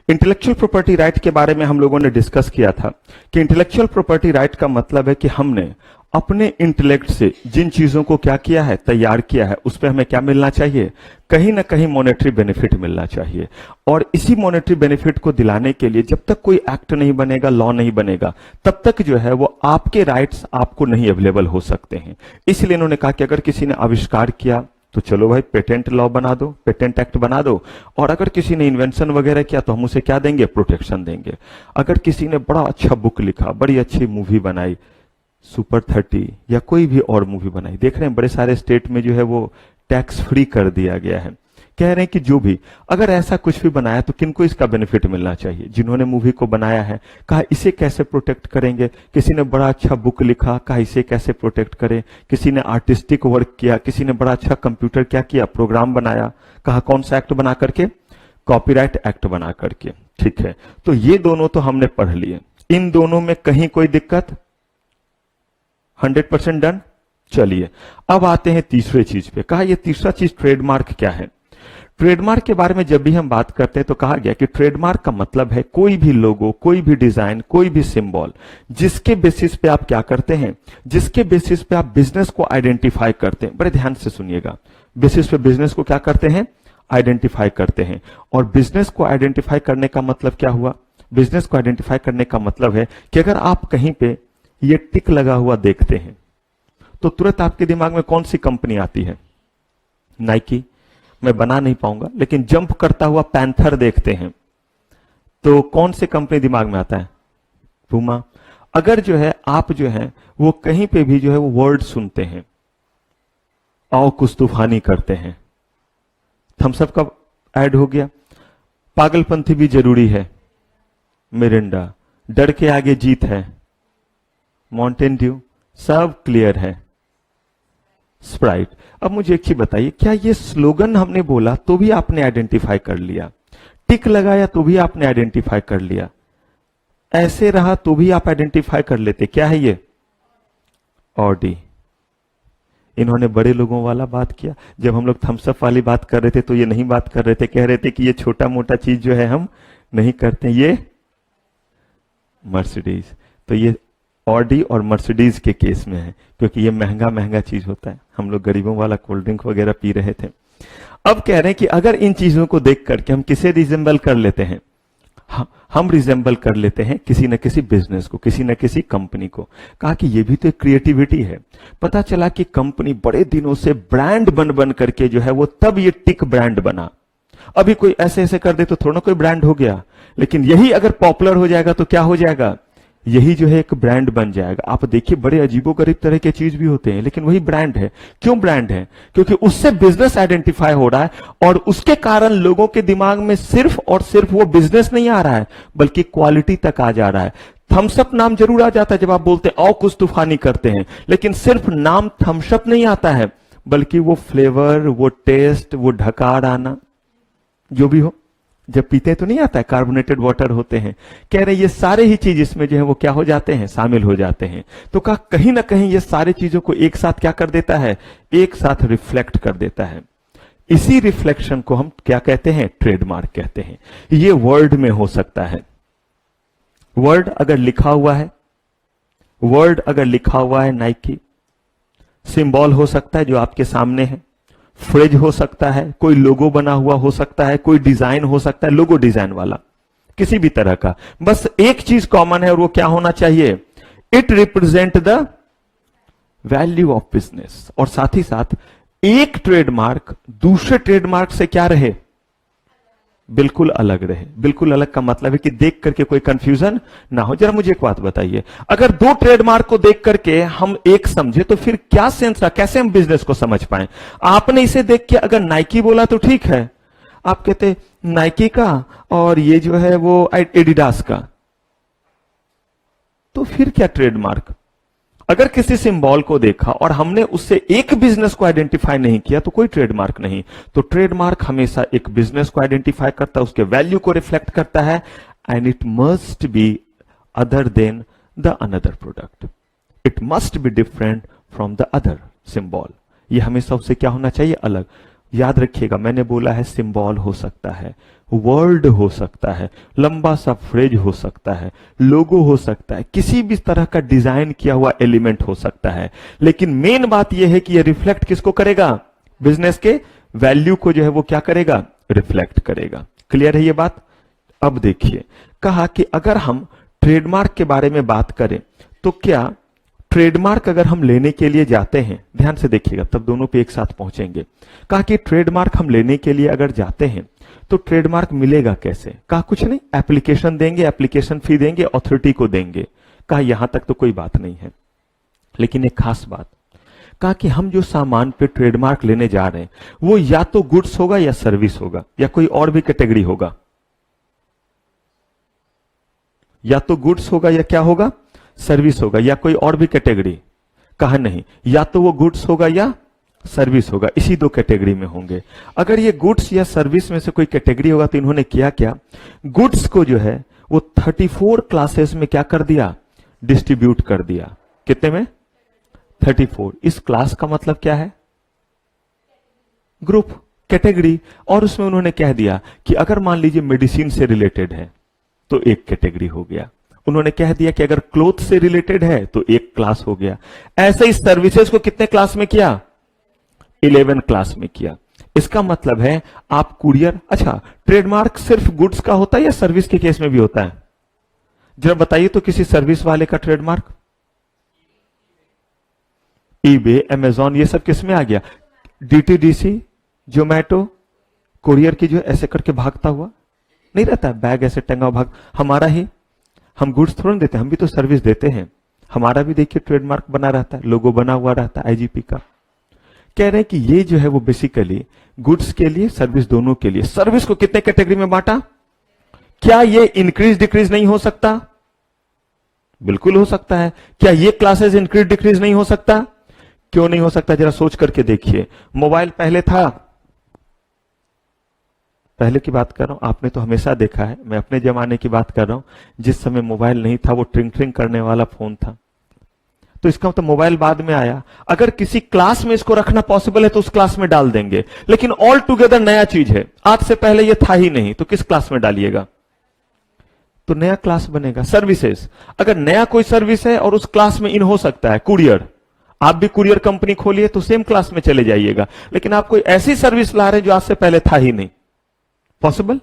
Intellectual property right के बारे में हम लोगों ने डिस्कस किया था कि इंटेलेक्चुअल प्रॉपर्टी राइट का मतलब है कि हमने अपने इंटेलेक्ट से जिन चीजों को क्या किया है, तैयार किया है, उस पर हमें क्या मिलना चाहिए, कहीं ना कहीं मॉनेटरी बेनिफिट मिलना चाहिए। और इसी मॉनेटरी बेनिफिट को दिलाने के लिए जब तक कोई एक्ट नहीं बनेगा, लॉ नहीं बनेगा, तब तक जो है वो आपके राइट्स आपको नहीं अवेलेबल हो सकते हैं। इसलिए इन्होंने कहा कि अगर किसी ने आविष्कार किया तो चलो भाई पेटेंट लॉ बना दो, पेटेंट एक्ट बना दो, और अगर किसी ने इन्वेंशन वगैरह किया तो हम उसे क्या देंगे, प्रोटेक्शन देंगे। अगर किसी ने बड़ा अच्छा बुक लिखा, बड़ी अच्छी मूवी बनाई, सुपर 30 या कोई भी और मूवी बनाई, देख रहे हैं बड़े सारे स्टेट में जो है वो टैक्स फ्री कर दिया गया है। कह रहे हैं कि जो भी अगर ऐसा कुछ भी बनाया तो किनको इसका बेनिफिट मिलना चाहिए, जिन्होंने मूवी को बनाया है। कहा इसे कैसे प्रोटेक्ट करेंगे, किसी ने बड़ा अच्छा बुक लिखा, कहा इसे कैसे प्रोटेक्ट करें, किसी ने आर्टिस्टिक वर्क किया, किसी ने बड़ा अच्छा कंप्यूटर क्या किया, प्रोग्राम बनाया, कहा कौन सा एक्ट बना करके, कॉपीराइट एक्ट बना करके। ठीक है, तो ये दोनों तो हमने पढ़ लिए, इन दोनों में कहीं कोई दिक्कत, 100% डन। चलिए अब आते हैं तीसरे चीज पे। कहा ये तीसरा चीज ट्रेडमार्क क्या है। ट्रेडमार्क के बारे में जब भी हम बात करते हैं तो कहा गया कि ट्रेडमार्क का मतलब है कोई भी लोगो, कोई भी डिजाइन, कोई भी सिंबल, जिसके बेसिस पे आप क्या करते हैं, जिसके बेसिस पे आप बिजनेस को आइडेंटिफाई करते हैं। बड़े ध्यान से सुनिएगा, बेसिस पे बिजनेस को क्या करते हैं, आइडेंटिफाई करते हैं। और बिजनेस को आइडेंटिफाई करने का मतलब क्या हुआ, बिजनेस को आइडेंटिफाई करने का मतलब है कि अगर आप कहीं पे ये टिक लगा हुआ देखते हैं तो तुरंत आपके दिमाग में कौन सी कंपनी आती है, नाइकी, मैं बना नहीं पाऊंगा, लेकिन जंप करता हुआ पैंथर देखते हैं तो कौन सी कंपनी दिमाग में आता है, पूमा। अगर जो है आप जो है वो कहीं पे भी जो है वो वर्ड सुनते हैं, आओ कुछ तूफानी करते हैं, थम्सअप का ऐड हो गया, पागलपंथी भी जरूरी है, मिरिंडा, डर के आगे जीत है, माउंटेन ड्यू, सब क्लियर है, स्प्राइट। अब मुझे एक चीज बताइए, क्या ये स्लोगन हमने बोला तो भी आपने आइडेंटिफाई कर लिया, टिक लगाया तो भी आपने आइडेंटिफाई कर लिया, ऐसे रहा तो भी आप आइडेंटिफाई कर लेते, क्या है ये, ऑडी। इन्होंने बड़े लोगों वाला बात किया। जब हम लोग थम्सअप वाली बात कर रहे थे तो ये नहीं बात कर रहे थे, कह रहे थे कि ये छोटा मोटा चीज जो है हम नहीं करते, ये मर्सिडीज। तो ये ऑडी और मर्सिडीज के केस में है, क्योंकि ये महंगा महंगा चीज होता है, हम लोग गरीबों वाला कोल्ड ड्रिंक वगैरह पी रहे थे। अब कह रहे हैं कि अगर इन चीजों को देख करके हम किसे रिजेंबल कर लेते हैं, हम रिजेंबल कर लेते हैं किसी न किसी बिजनेस को, किसी न किसी कंपनी को। कहा कि ये भी तो एक क्रिएटिविटी है। पता चला कि कंपनी बड़े दिनों से ब्रांड बन करके जो है वो तब ये टिक ब्रांड बना। अभी कोई ऐसे ऐसे कर दे तो थोड़ा कोई ब्रांड हो गया, लेकिन यही अगर पॉपुलर हो जाएगा तो क्या हो जाएगा, यही जो है एक ब्रांड बन जाएगा। आप देखिए बड़े अजीबोगरीब तरह के चीज भी होते हैं, लेकिन वही ब्रांड है। क्यों ब्रांड है, क्योंकि उससे बिजनेस आइडेंटिफाई हो रहा है और उसके कारण लोगों के दिमाग में सिर्फ और सिर्फ वो बिजनेस नहीं आ रहा है, बल्कि क्वालिटी तक आ जा रहा है। थम्सअप नाम जरूर आ जाता है जब आप बोलते हैं आओ कुछ तूफानी करते हैं, लेकिन सिर्फ नाम थम्सअप नहीं आता है, बल्कि वो फ्लेवर, वो टेस्ट, वो ढकार आना, जो भी हो, जब पीते तो नहीं आता है, कार्बोनेटेड वाटर होते हैं। कह रहे ये सारे ही चीज इसमें जो है वो क्या हो जाते हैं, शामिल हो जाते हैं। तो कहा कहीं ना कहीं ये सारे चीजों को एक साथ क्या कर देता है, एक साथ रिफ्लेक्ट कर देता है। इसी रिफ्लेक्शन को हम क्या कहते हैं, ट्रेडमार्क कहते हैं। ये वर्ड में हो सकता है, वर्ड अगर लिखा हुआ है, वर्ड अगर लिखा हुआ है नाइकी, सिंबल हो सकता है जो आपके सामने है, फ्रेज हो सकता है, कोई लोगो बना हुआ हो सकता है, कोई डिजाइन हो सकता है, लोगो डिजाइन वाला किसी भी तरह का। बस एक चीज कॉमन है और वो क्या होना चाहिए, it represent the value of business. और साथ ही साथ एक ट्रेडमार्क दूसरे ट्रेडमार्क से क्या रहे, बिल्कुल अलग रहे। बिल्कुल अलग का मतलब है कि देख करके कोई कंफ्यूजन ना हो। जरा मुझे एक बात बताइए, अगर दो ट्रेडमार्क को देख करके हम एक समझे तो फिर क्या सेंस रहा, कैसे हम बिजनेस को समझ पाए। आपने इसे देख के अगर नाइकी बोला तो ठीक है, आप कहते नाइकी का और ये जो है वो एडिडास का, तो फिर क्या ट्रेडमार्क। अगर किसी सिंबल को देखा और हमने उससे एक बिजनेस को आइडेंटिफाई नहीं किया तो कोई ट्रेडमार्क नहीं। तो ट्रेडमार्क हमेशा एक बिजनेस को आइडेंटिफाई करता है, उसके वैल्यू को रिफ्लेक्ट करता है, and it must be other than the another product, it must be different from the other symbol. ये हमेशा उससे क्या होना चाहिए, अलग। याद रखिएगा, मैंने बोला है सिंबल हो सकता है, वर्ड हो सकता है, लंबा सा फ्रेज हो सकता है, लोगो हो सकता है, किसी भी तरह का डिजाइन किया हुआ एलिमेंट हो सकता है, लेकिन मेन बात यह है कि यह रिफ्लेक्ट किसको करेगा? बिजनेस के वैल्यू को जो है वो क्या करेगा? रिफ्लेक्ट करेगा। क्लियर है ये बात? अब देखिए, कहा कि अगर हम ट्रेडमार्क के बारे में बात करें तो क्या ट्रेडमार्क अगर हम लेने के लिए जाते हैं, ध्यान से देखिएगा तब दोनों पे एक साथ पहुंचेंगे। कहा कि ट्रेडमार्क हम लेने के लिए अगर जाते हैं तो ट्रेडमार्क मिलेगा कैसे? कहा कुछ नहीं, एप्लीकेशन देंगे, एप्लीकेशन फी देंगे, अथॉरिटी को देंगे। कहा यहां तक तो कोई बात नहीं है, लेकिन एक खास बात, कहा कि हम जो सामान पे ट्रेडमार्क लेने जा रहे हैं वो या तो गुड्स होगा या सर्विस होगा या कोई और भी कैटेगरी होगा। या तो गुड्स होगा या क्या होगा? सर्विस होगा या कोई और भी कैटेगरी? कहा नहीं, या तो वो गुड्स होगा या सर्विस होगा, इसी दो कैटेगरी में होंगे। अगर ये गुड्स या सर्विस में से कोई कैटेगरी होगा तो इन्होंने किया क्या? गुड्स को जो है वो 34 क्लासेस में क्या कर दिया? डिस्ट्रीब्यूट कर दिया। कितने में? 34। इस क्लास का मतलब क्या है? Group, category. और उसमें उन्होंने कह दिया कि अगर मान लीजिए मेडिसिन से रिलेटेड है तो एक कैटेगरी हो गया। उन्होंने कह दिया कि अगर क्लोथ से रिलेटेड है तो एक क्लास हो गया। ऐसे ही सर्विसेज को कितने क्लास में किया? 11 क्लास में किया। इसका मतलब है आप कुरियर, अच्छा ट्रेडमार्क सिर्फ गुड्स का होता है या सर्विस के केस में भी होता है? जरा बताइए तो किसी सर्विस वाले का ट्रेडमार्क? ईबे, अमेजॉन, ये सब किस में आ गया? डीटीडीसी, जोमैटो, कुरियर की जो ऐसे करके भागता हुआ नहीं रहता है, बैग ऐसे टंगा भाग, हमारा ही, हम गुड्स थोड़ा देते हैं, हम भी तो सर्विस देते हैं। हमारा भी देखिए ट्रेडमार्क बना रहता है, लोगो बना हुआ रहता है आईजीपी का। कह रहे हैं कि ये जो है वो बेसिकली गुड्स के लिए, सर्विस दोनों के लिए। सर्विस को कितने कैटेगरी में बांटा? क्या ये इंक्रीज डिक्रीज नहीं हो सकता? बिल्कुल हो सकता है। क्या ये क्लासेस इंक्रीज डिक्रीज नहीं हो सकता? क्यों नहीं हो सकता? जरा सोच करके देखिए। मोबाइल पहले था, पहले की बात कर रहा हूं, आपने तो हमेशा देखा है, मैं अपने जमाने की बात कर रहा हूं, जिस समय मोबाइल नहीं था वो ट्रिंग ट्रिंग करने वाला फोन था। तो इसका मतलब मोबाइल बाद में आया। अगर किसी क्लास में इसको रखना पॉसिबल है तो उस क्लास में डाल देंगे, लेकिन ऑल टुगेदर नया चीज है, आज से पहले ये था ही नहीं, तो किस क्लास में डालिएगा? तो नया क्लास बनेगा। सर्विसेज, अगर नया कोई सर्विस है और उस क्लास में इन हो सकता है, कुरियर, आप भी कुरियर कंपनी खोलिए तो सेम क्लास में चले जाइएगा। लेकिन आप कोई ऐसी सर्विस ला रहे हैं जो आज से पहले था ही नहीं, पॉसिबल?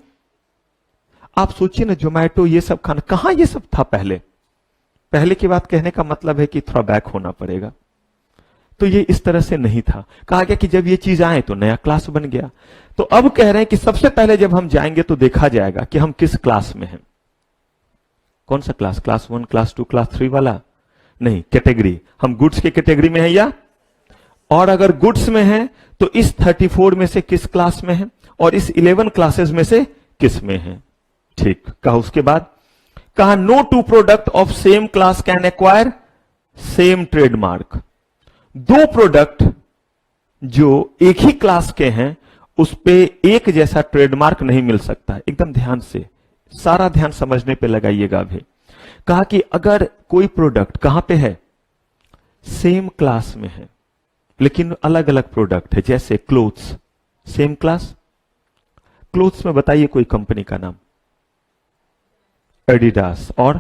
आप सोचिए ना, जोमैटो, ये सब खाना, कहां ये सब था पहले? पहले की बात कहने का मतलब है कि थोड़ा बैक होना पड़ेगा। तो ये इस तरह से नहीं था। कहा गया कि जब ये चीज आए तो नया क्लास बन गया। तो अब कह रहे हैं कि सबसे पहले जब हम जाएंगे तो देखा जाएगा कि हम किस क्लास में हैं। कौन सा क्लास? क्लास 1, क्लास 2, क्लास 3 वाला नहीं, कैटेगरी। हम गुड्स के कैटेगरी में है या? और अगर गुड्स में है तो इस 34 में से किस क्लास में है, और इस 11 क्लासेस में से किस में है? ठीक। कहा उसके बाद, कहा no two product of same class can acquire same trademark. दो प्रोडक्ट जो एक ही क्लास के हैं उस पे एक जैसा ट्रेडमार्क नहीं मिल सकता। एकदम ध्यान से, सारा ध्यान समझने पे लगाइएगा अभी। कहा कि अगर कोई प्रोडक्ट कहां पे है? सेम क्लास में है, लेकिन अलग अलग प्रोडक्ट है। जैसे क्लोथ्स, सेम क्लास। क्लोथ्स में बताइए कोई कंपनी का नाम? एडिडास और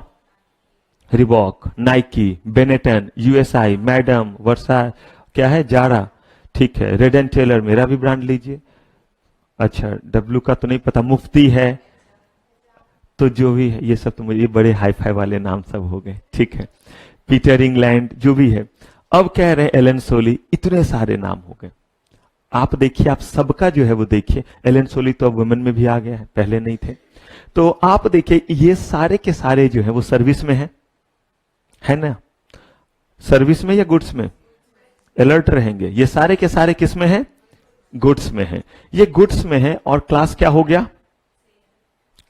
Reebok, Nike, Benetton, USI, madam, वर्सा, क्या है, जारा, ठीक है, रेड एंड टेलर, मेरा भी ब्रांड लीजिए। अच्छा, डब्ल्यू का तो नहीं पता, मुफ्ती है, तो जो भी है ये सब तो मुझे बड़े हाई फाई वाले नाम सब हो गए, ठीक है, पीटर इंग्लैंड, जो भी है। अब कह रहे हैं एलन सोली, इतने सारे नाम हो गए। आप देखिए, आप सबका जो है वो देखिए। एलन सोली तो अब वुमेन में भी आ गया है, पहले नहीं थे। तो आप देखिए ये सारे के सारे जो है वो सर्विस में है ना? सर्विस में या गुड्स में? अलर्ट रहेंगे। ये सारे के सारे किस में है? गुड्स में है। ये गुड्स में है और क्लास क्या हो गया?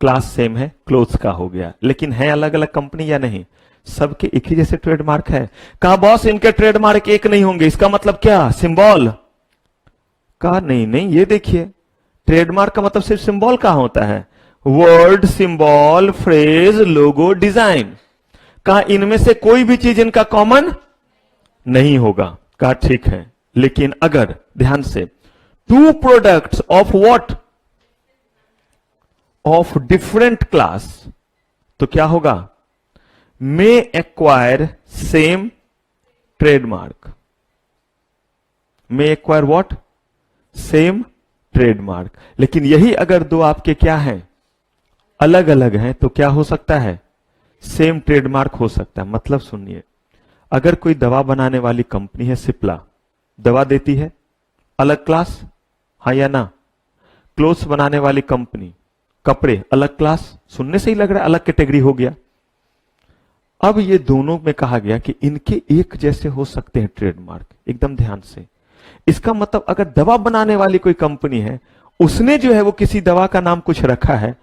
क्लास सेम है, क्लोथ्स का हो गया। लेकिन है अलग अलग कंपनी या नहीं? सबके एक ही जैसे ट्रेडमार्क है। कहा बॉस इनके ट्रेडमार्क एक नहीं होंगे, इसका मतलब क्या? सिंबल? कहा नहीं नहीं, ये देखिए, ट्रेडमार्क का मतलब सिर्फ सिंबल का होता है, वर्ड, सिंबल, फ्रेज, लोगो, डिजाइन। कहा इनमें से कोई भी चीज इनका कॉमन नहीं होगा। कहा ठीक है, लेकिन अगर ध्यान से two products of what, of different class, तो क्या होगा, may acquire same trademark, may acquire what, same trademark. लेकिन यही अगर दो आपके क्या हैं, अलग अलग हैं, तो क्या हो सकता है, सेम ट्रेडमार्क हो सकता है। मतलब सुनिए, अगर कोई दवा बनाने वाली कंपनी है, सिप्ला दवा देती है, अलग क्लास, हाँ या ना। क्लोथ्स बनाने वाली कंपनी, कपड़े, अलग क्लास, सुनने से ही लग रहा है अलग कैटेगरी हो गया। अब ये दोनों में कहा गया कि इनके एक जैसे हो सकते हैं ट्रेडमार्क, एकदम ध्यान से। इसका मतलब अगर दवा बनाने वाली कोई कंपनी है, उसने जो है वो किसी दवा का नाम कुछ रखा है,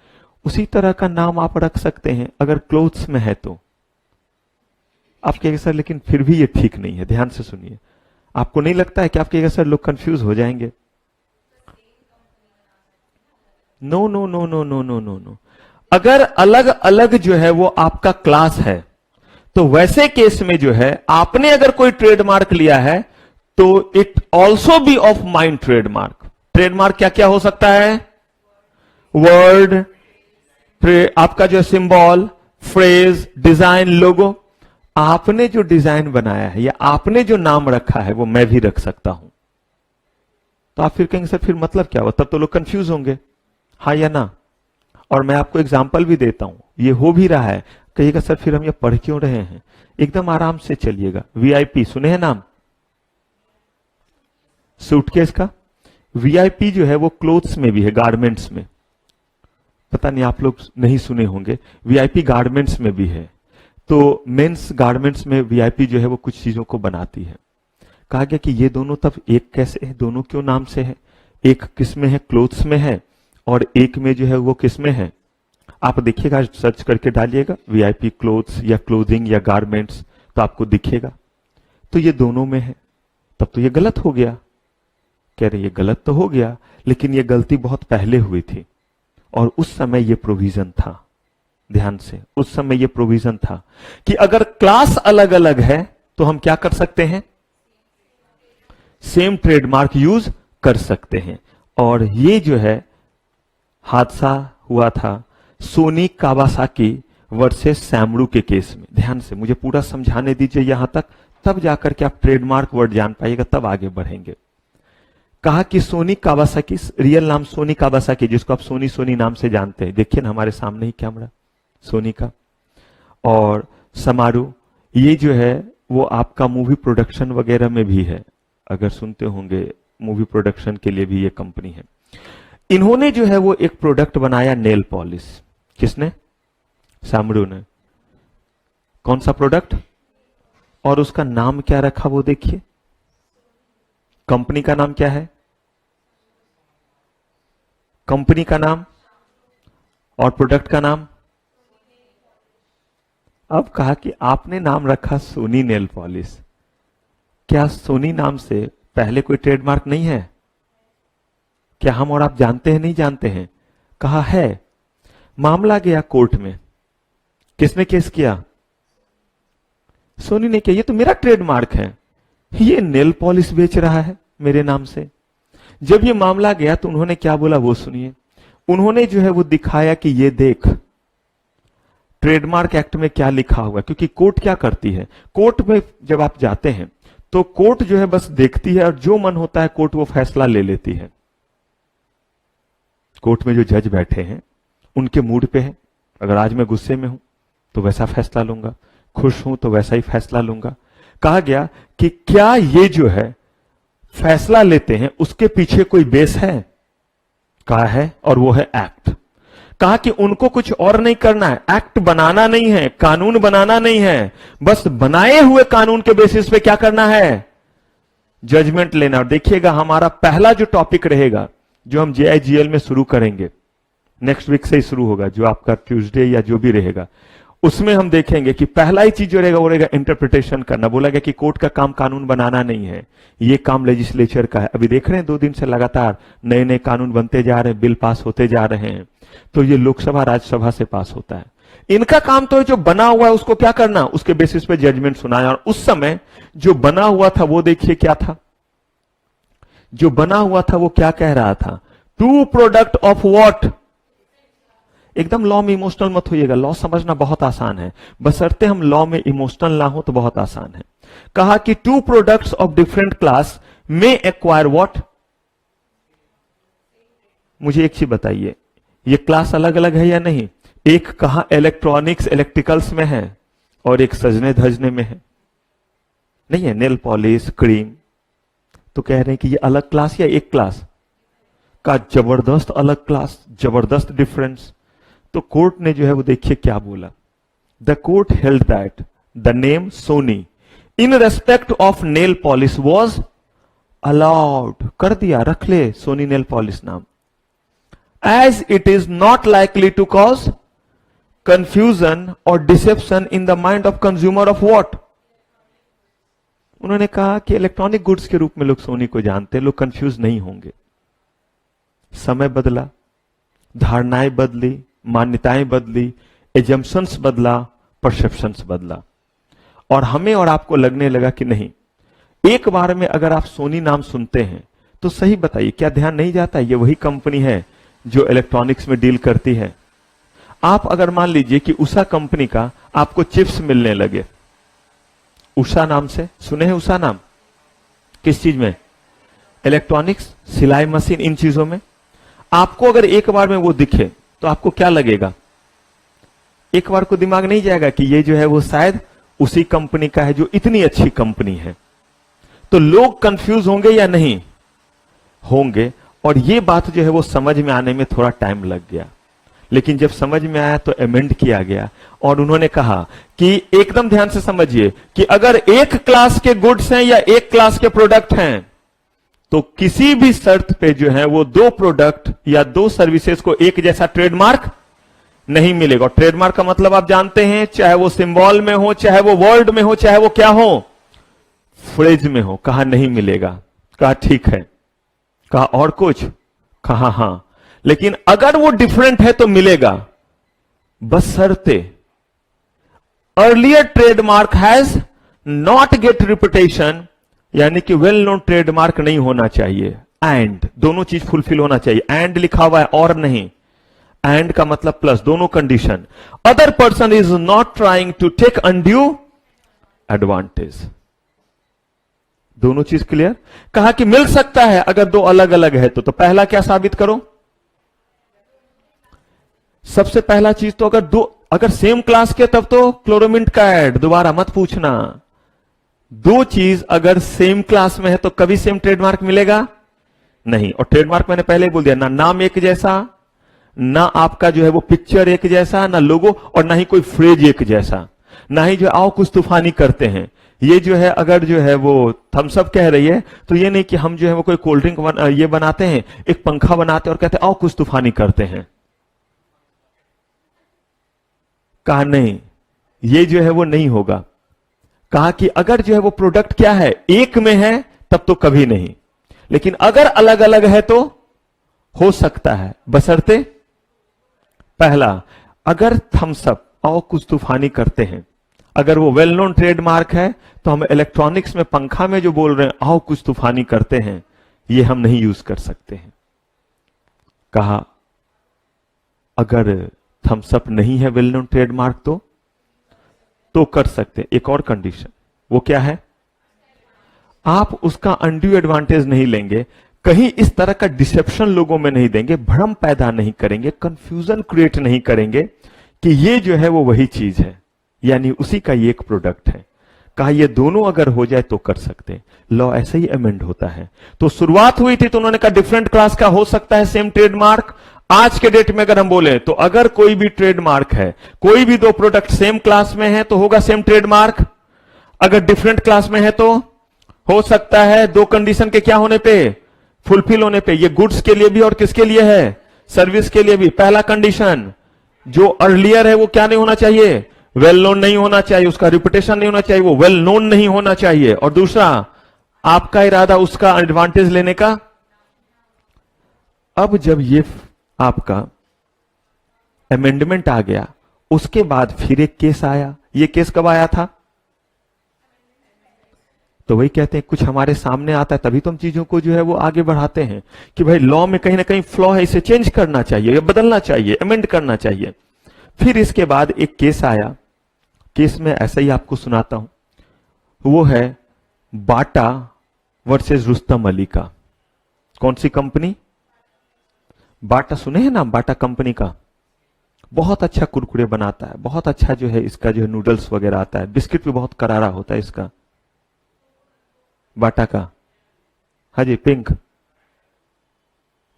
उसी तरह का नाम आप रख सकते हैं अगर क्लोथ्स में है तो। आप कहेंगे सर लेकिन फिर भी ये ठीक नहीं है, ध्यान से सुनिए। आपको नहीं लगता है कि आप कहेंगे सर लोग कंफ्यूज हो जाएंगे? No no no no no no no no. अगर अलग अलग जो है वो आपका क्लास है, तो वैसे केस में जो है आपने अगर कोई ट्रेडमार्क लिया है, तो it also be of mind trademark. Trademark क्या क्या हो सकता है, वर्ड, आपका जो सिंबल, फ्रेज, डिजाइन, लोगो। आपने जो डिजाइन बनाया है या आपने जो नाम रखा है वो मैं भी रख सकता हूं। तो आप फिर कहेंगे सर फिर मतलब क्या हुआ, तब तो लोग कंफ्यूज होंगे, हाँ या ना। और मैं आपको एग्जाम्पल भी देता हूं, ये हो भी रहा है। कहिएगा सर फिर हम ये पढ़ क्यों रहे हैं, एकदम आराम से चलिएगा। वीआईपी सुने हैं नाम, सूटकेस का। वीआईपी जो है वो क्लोथ्स में भी है, गारमेंट्स में, पता नहीं आप लोग नहीं सुने होंगे। वीआईपी गारमेंट्स में भी है। तो मेंस गारमेंट्स में वीआईपी जो है वो कुछ चीजों को बनाती है। कहा गया कि ये दोनों तब एक कैसे है, दोनों क्यों नाम से है, एक किस में है, क्लोथ्स में है, और एक में जो है वो किस में है। आप देखिएगा, सर्च करके डालिएगा वीआईपी क्लोथ्स या क्लोथिंग या गारमेंट्स, तो आपको दिखेगा। तो ये दोनों में है, तब तो ये गलत हो गया। कह रहे ये गलत तो हो गया, लेकिन ये गलती बहुत पहले हुई थी और उस समय ये प्रोविजन था। ध्यान से, उस समय ये प्रोविजन था कि अगर क्लास अलग अलग है तो हम क्या कर सकते हैं, सेम ट्रेडमार्क यूज कर सकते हैं। और ये जो है हादसा हुआ था सोनी कावासाकी वर्सेस सैमरू के केस में। ध्यान से मुझे पूरा समझाने दीजिए यहां तक, तब जाकर के आप ट्रेडमार्क वर्ड जान पाइएगा, तब आगे बढ़ेंगे। कहा कि सोनी कावासाकी, रियल नाम सोनी कावासाकी, जिसको आप सोनी सोनी नाम से जानते हैं, देखिए ना हमारे सामने ही कैमरा, सोनी का। और समारू, ये जो है वो आपका मूवी प्रोडक्शन वगैरह में भी है, अगर सुनते होंगे मूवी प्रोडक्शन के लिए भी ये कंपनी है। इन्होंने जो है वो एक प्रोडक्ट बनाया, नेल पॉलिश। किसने, समारू ने। कौन सा प्रोडक्ट, और उसका नाम क्या रखा वो देखिए। कंपनी का नाम क्या है, कंपनी का नाम और प्रोडक्ट का नाम। अब कहा कि आपने नाम रखा सोनी नेल पॉलिश। क्या सोनी नाम से पहले कोई ट्रेडमार्क नहीं है? क्या हम और आप जानते हैं, नहीं जानते हैं? कहा है। मामला गया कोर्ट में। किसने केस किया? सोनी ने किया। ये तो मेरा ट्रेडमार्क है, ये नेल पॉलिश बेच रहा है मेरे नाम से। जब ये मामला गया तो उन्होंने क्या बोला वो सुनिए। उन्होंने जो है वो दिखाया कि ये देख ट्रेडमार्क एक्ट में क्या लिखा हुआ, क्योंकि कोर्ट क्या करती है, कोर्ट में जब आप जाते हैं तो कोर्ट जो है बस देखती है और जो मन होता है कोर्ट वो फैसला ले लेती है। कोर्ट में जो जज बैठे हैं उनके मूड पे है। अगर आज मैं गुस्से में हूं तो वैसा फैसला लूंगा, खुश हूं तो वैसा ही फैसला लूंगा। कहा गया कि क्या ये जो है फैसला लेते हैं उसके पीछे कोई बेस है? कहा है, और वो है एक्ट। कहा कि उनको कुछ और नहीं करना है, एक्ट बनाना नहीं है, कानून बनाना नहीं है, बस बनाए हुए कानून के बेसिस पे क्या करना है, जजमेंट लेना। और देखिएगा हमारा पहला जो टॉपिक रहेगा, जो हम JIGL में शुरू करेंगे, नेक्स्ट वीक से ही शुरू होगा, जो आपका ट्यूसडे या जो भी रहेगा, उसमें हम देखेंगे कि पहला ही चीज जो रहेगा वो रहेगा इंटरप्रिटेशन करना। बोला गया कि कोर्ट का काम कानून बनाना नहीं है, ये काम लेजिस्लेचर का है। अभी देख रहे हैं 2 दिन से लगातार नए नए कानून बनते जा रहे हैं, बिल पास होते जा रहे हैं। तो ये लोकसभा राज्यसभा से पास होता है। इनका काम तो है जो बना हुआ है उसको क्या करना, उसके बेसिस पे जजमेंट सुनाया। और उस समय जो बना हुआ था वो देखिए क्या था, जो बना हुआ था वो क्या कह रहा था? Two product of what? एकदम लॉ में इमोशनल मत होइएगा, लॉ समझना बहुत आसान है, बशर्ते हम लॉ में इमोशनल ना हो तो बहुत आसान है। कहा कि two products of different class में एक्वायर व्हाट? मुझे एक चीज बताइए, ये क्लास अलग अलग है या नहीं? एक कहा इलेक्ट्रॉनिक्स इलेक्ट्रिकल्स में है और एक सजने धजने में है, नहीं है? नेल पॉलिश, क्रीम, तो कह रहे हैं कि ये अलग क्लास या एक क्लास का? जबरदस्त अलग क्लास, जबरदस्त डिफरेंस। तो कोर्ट ने जो है वो देखिए क्या बोला। The court held that the name Sony in respect of nail polish was allowed, कर दिया, रख ले सोनी नेल पॉलिश नाम, as it is not likely to cause confusion और deception in the mind of consumer of what? उन्होंने कहा कि electronic goods के रूप में लोग सोनी को जानते हैं, लोग कंफ्यूज नहीं होंगे। समय बदला, धारणाएं बदली, मान्यताएं बदली, एजम्पशंस बदला, परसेप्शंस बदला, और हमें और आपको लगने लगा कि नहीं, एक बार में अगर आप सोनी नाम सुनते हैं तो सही बताइए क्या ध्यान नहीं जाता ये वही कंपनी है जो इलेक्ट्रॉनिक्स में डील करती है? आप अगर मान लीजिए कि उषा कंपनी का आपको चिप्स मिलने लगे, उषा नाम से सुने हैं? उषा नाम किस चीज में? इलेक्ट्रॉनिक्स, सिलाई मशीन, इन चीजों में। आपको अगर एक बार में वो दिखे तो आपको क्या लगेगा? एक बार को दिमाग नहीं जाएगा कि ये जो है वो शायद उसी कंपनी का है जो इतनी अच्छी कंपनी है। तो लोग कंफ्यूज होंगे या नहीं होंगे? और ये बात जो है वो समझ में आने में थोड़ा टाइम लग गया, लेकिन जब समझ में आया तो अमेंड किया गया और उन्होंने कहा कि एकदम ध्यान से समझिए कि अगर एक क्लास के गुड्स हैं या एक क्लास के प्रोडक्ट हैं तो किसी भी शर्त पे जो है वो दो प्रोडक्ट या दो सर्विसेज को एक जैसा ट्रेडमार्क नहीं मिलेगा। और ट्रेडमार्क का मतलब आप जानते हैं, चाहे वो सिंबल में हो, चाहे वो वर्ड में हो, चाहे वो क्या हो, फ्रेज में हो। कहा नहीं मिलेगा, कहा ठीक है, कहा और कुछ, कहा हां, लेकिन अगर वो डिफरेंट है तो मिलेगा, बशर्ते earlier trademark has not gate reputation, यानी कि वेल नोन ट्रेडमार्क नहीं होना चाहिए, एंड दोनों चीज फुलफिल होना चाहिए। एंड लिखा हुआ है और नहीं, एंड का मतलब प्लस, दोनों condition. Other person is not trying to take undue advantage, दोनों चीज क्लियर। कहा कि मिल सकता है अगर दो अलग अलग है तो पहला क्या साबित करो? सबसे पहला चीज तो अगर सेम क्लास के तब तो क्लोरोमिंट का ऐड, दोबारा मत पूछना। दो चीज अगर सेम क्लास में है तो कभी सेम ट्रेडमार्क मिलेगा नहीं। और ट्रेडमार्क मैंने पहले ही बोल दिया, ना नाम एक जैसा, ना आपका जो है वो पिक्चर एक जैसा, ना लोगो, और ना ही कोई फ्रेज एक जैसा, ना ही जो आओ कुछ तूफानी करते हैं। ये जो है अगर जो है वो थम्स अप कह रही है तो ये नहीं कि हम जो है वो कोई कोल्ड ड्रिंक ये बनाते हैं, एक पंखा बनाते हैं और कहते हैं आओ कुछ तूफानी करते हैं। कहा नहीं, ये जो है वो नहीं होगा। कहा कि अगर जो है वो प्रोडक्ट क्या है, एक में है तब तो कभी नहीं, लेकिन अगर अलग अलग है तो हो सकता है, बशर्ते पहला, अगर थम्स अप आओ कुछ तूफानी करते हैं, अगर वो वेल नोन ट्रेडमार्क है तो हम इलेक्ट्रॉनिक्स में पंखा में जो बोल रहे हैं आओ कुछ तूफानी करते हैं, ये हम नहीं यूज कर सकते हैं। कहा अगर थम्स अप नहीं है वेल नोन ट्रेडमार्क तो कर सकते। एक और कंडीशन, वो क्या है? आप उसका अनड्यू एडवांटेज नहीं लेंगे, कहीं इस तरह का डिसेप्शन लोगों में नहीं देंगे, भ्रम पैदा नहीं करेंगे, कंफ्यूजन क्रिएट नहीं करेंगे कि ये जो है वो वही चीज है, यानी उसी का ये एक प्रोडक्ट है। कहा ये दोनों अगर हो जाए तो कर सकते। लॉ ऐसे ही अमेंड होता है। तो शुरुआत हुई थी तो उन्होंने कहा डिफरेंट क्लास का हो सकता है सेम ट्रेडमार्क। आज के डेट में अगर हम बोले तो अगर कोई भी ट्रेडमार्क है, कोई भी दो प्रोडक्ट सेम क्लास में है तो होगा सेम ट्रेडमार्क। अगर डिफरेंट क्लास में है तो हो सकता है दो कंडीशन के क्या होने पे, फुलफिल होने पे। ये गुड्स के लिए भी और किसके लिए है, सर्विस के लिए भी। पहला कंडीशन जो अर्लियर है वो क्या नहीं होना चाहिए, वेल नोन नहीं होना चाहिए, उसका रिपुटेशन नहीं होना चाहिए, वो वेल नोन नहीं होना चाहिए। और दूसरा आपका इरादा उसका एडवांटेज लेने का। अब जब ये आपका अमेंडमेंट आ गया, उसके बाद फिर एक केस आया। ये केस कब आया था? तो वही कहते हैं कुछ हमारे सामने आता है तभी तो हम चीजों को जो है वो आगे बढ़ाते हैं कि भाई लॉ में कहीं ना कहीं फ्लॉ है, इसे चेंज करना चाहिए या बदलना चाहिए, अमेंड करना चाहिए। फिर इसके बाद एक केस आया, केस में ऐसा ही आपको सुनाता हूं, वो है बाटा वर्सेस रुस्तम अली का। कौन सी कंपनी? बाटा, सुने हैं नाम बाटा कंपनी का? बहुत अच्छा कुरकुरे बनाता है, बहुत अच्छा जो है इसका जो है नूडल्स वगैरह आता है, बिस्किट भी बहुत करारा होता है इसका, बाटा का। हाँ जी, पिंक।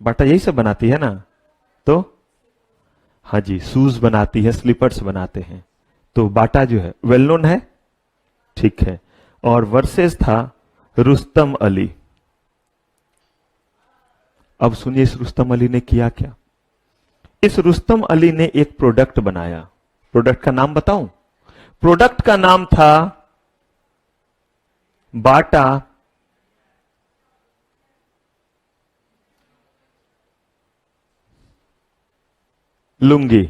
बाटा यही सब बनाती है ना? तो हाँ जी, शूज बनाती है, स्लीपर्स बनाते हैं। तो बाटा जो है वेल नोन है, ठीक है। और वर्सेस था रुस्तम अली। अब सुनिए इस रुस्तम अली ने किया क्या। इस रुस्तम अली ने एक प्रोडक्ट बनाया। प्रोडक्ट का नाम बताऊं? प्रोडक्ट का नाम था बाटा लुंगी।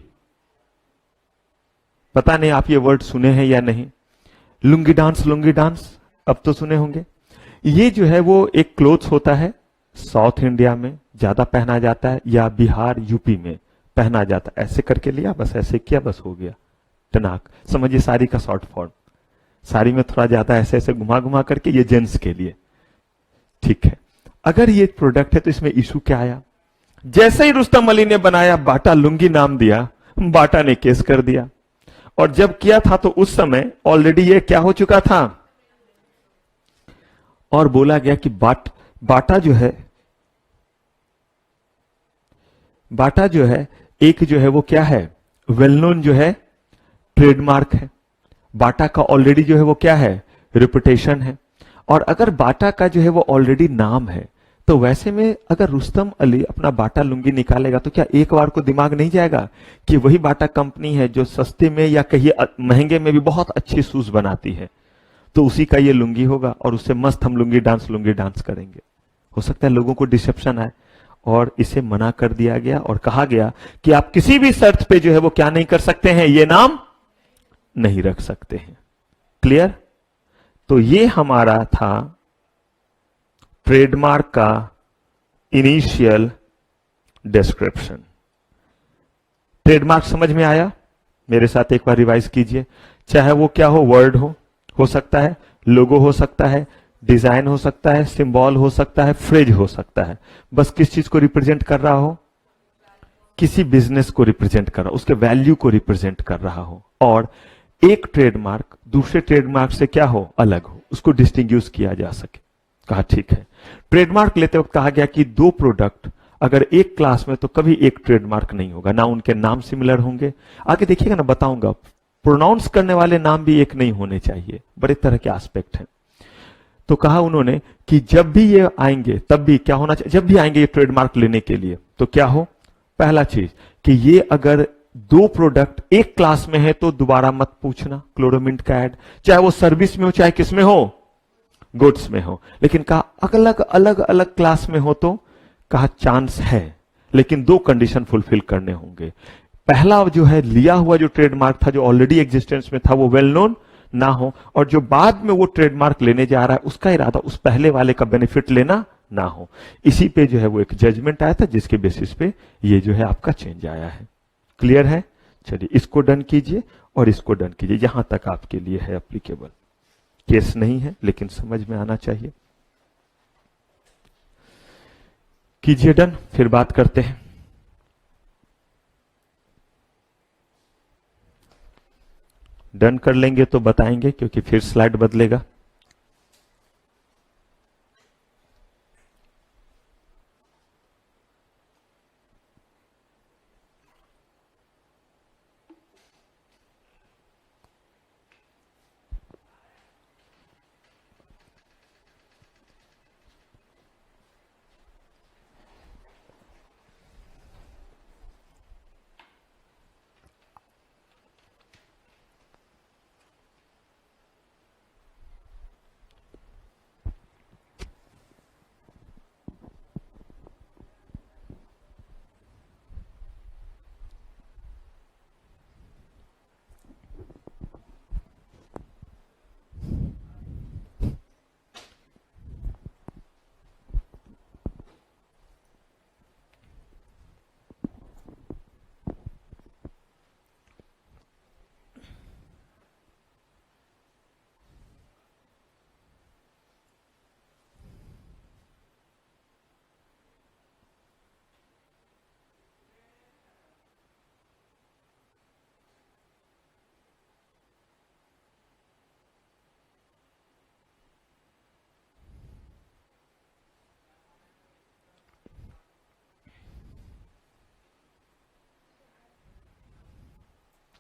पता नहीं आप ये वर्ड सुने हैं या नहीं, लुंगी डांस, लुंगी डांस अब तो सुने होंगे। ये जो है वो एक क्लोथ्स होता है, साउथ इंडिया में ज्यादा पहना जाता है या बिहार यूपी में पहना जाता है। ऐसे करके लिया, बस ऐसे किया, बस हो गया टनाक। समझिए साड़ी का शॉर्ट फॉर्म, साड़ी में थोड़ा ज्यादा ऐसे ऐसे घुमा घुमा करके, ये जेंट्स के लिए, ठीक है। अगर ये प्रोडक्ट है तो इसमें इशू क्या आया? जैसे ही रुस्तम अली ने बनाया, बाटा लुंगी नाम दिया, बाटा ने केस कर दिया। और जब किया था तो उस समय ऑलरेडी ये क्या हो चुका था, और बोला गया कि बाटा जो है, बाटा जो है एक जो है वो क्या है, वेल नोन जो है ट्रेडमार्क है। बाटा का ऑलरेडी जो है वो क्या है, रेपुटेशन है। और अगर बाटा का जो है वो ऑलरेडी नाम है, तो वैसे में अगर रुस्तम अली अपना बाटा लुंगी निकालेगा तो क्या एक बार को दिमाग नहीं जाएगा कि वही बाटा कंपनी है जो सस्ते में या कहीं महंगे में भी बहुत अच्छी शूज बनाती है, तो उसी का ये लुंगी होगा और उससे मस्त हम लुंगी डांस करेंगे। हो सकता है लोगों को डिसेप्शन आए, और इसे मना कर दिया गया और कहा गया कि आप किसी भी शर्त पे जो है वो क्या नहीं कर सकते हैं, ये नाम नहीं रख सकते हैं। क्लियर? तो ये हमारा था ट्रेडमार्क का इनिशियल डिस्क्रिप्शन। ट्रेडमार्क समझ में आया? मेरे साथ एक बार रिवाइज कीजिए। चाहे वो क्या हो सकता है, लोगो हो सकता है, डिजाइन हो सकता है, सिंबल हो सकता है, फ्रेज हो सकता है। बस किस चीज को रिप्रेजेंट कर रहा हो? किसी बिजनेस को रिप्रेजेंट कर रहा हो, उसके वैल्यू को रिप्रेजेंट कर रहा हो। और एक ट्रेडमार्क दूसरे ट्रेडमार्क से क्या हो, अलग हो, उसको डिस्टिंग्विश किया जा सके। कहा ठीक है। ट्रेडमार्क लेते वक्त कहा गया कि दो प्रोडक्ट अगर एक क्लास में तो कभी एक ट्रेडमार्क नहीं होगा, ना उनके नाम सिमिलर होंगे। आगे देखिएगा ना, बताऊंगा। प्रोनाउंस करने वाले नाम भी एक नहीं होने चाहिए, बड़े तरह के एस्पेक्ट हैं। तो कहा उन्होंने कि जब भी ये आएंगे तब भी क्या होना चाहिए, जब भी आएंगे ये ट्रेडमार्क लेने के लिए तो क्या हो, पहला चीज कि ये अगर दो प्रोडक्ट एक क्लास में है तो दोबारा मत पूछना क्लोरोमिंट का ऐड, चाहे वो सर्विस में हो चाहे किस में हो, गुड्स में हो। लेकिन कहा अलग अलग अलग क्लास में हो तो कहा चांस है, लेकिन दो कंडीशन फुलफिल करने होंगे। पहला जो है लिया हुआ जो ट्रेडमार्क था, जो ऑलरेडी एग्जिस्टेंस में था, वो वेल नोन ना हो, और जो बाद में वो ट्रेडमार्क लेने जा रहा है उसका इरादा उस पहले वाले का बेनिफिट लेना ना हो। इसी पे जो है वो एक जजमेंट आया था, जिसके बेसिस पे ये जो है आपका चेंज आया है। क्लियर है? चलिए इसको डन कीजिए और इसको डन कीजिए, यहां तक आपके लिए है एप्लीकेबल। केस नहीं है लेकिन समझ में आना चाहिए। कीजिए डन, फिर बात करते हैं। डन कर लेंगे तो बताएंगे, क्योंकि फिर स्लाइड बदलेगा।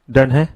डन है?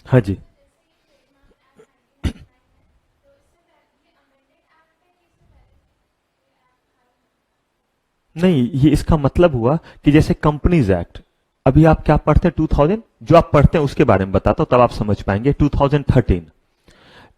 हाँ जी। नहीं, ये इसका मतलब हुआ कि जैसे कंपनीज एक्ट, अभी आप क्या पढ़ते हैं 2000, जो आप पढ़ते हैं उसके बारे में बताता हूं, तब आप समझ पाएंगे। 2013,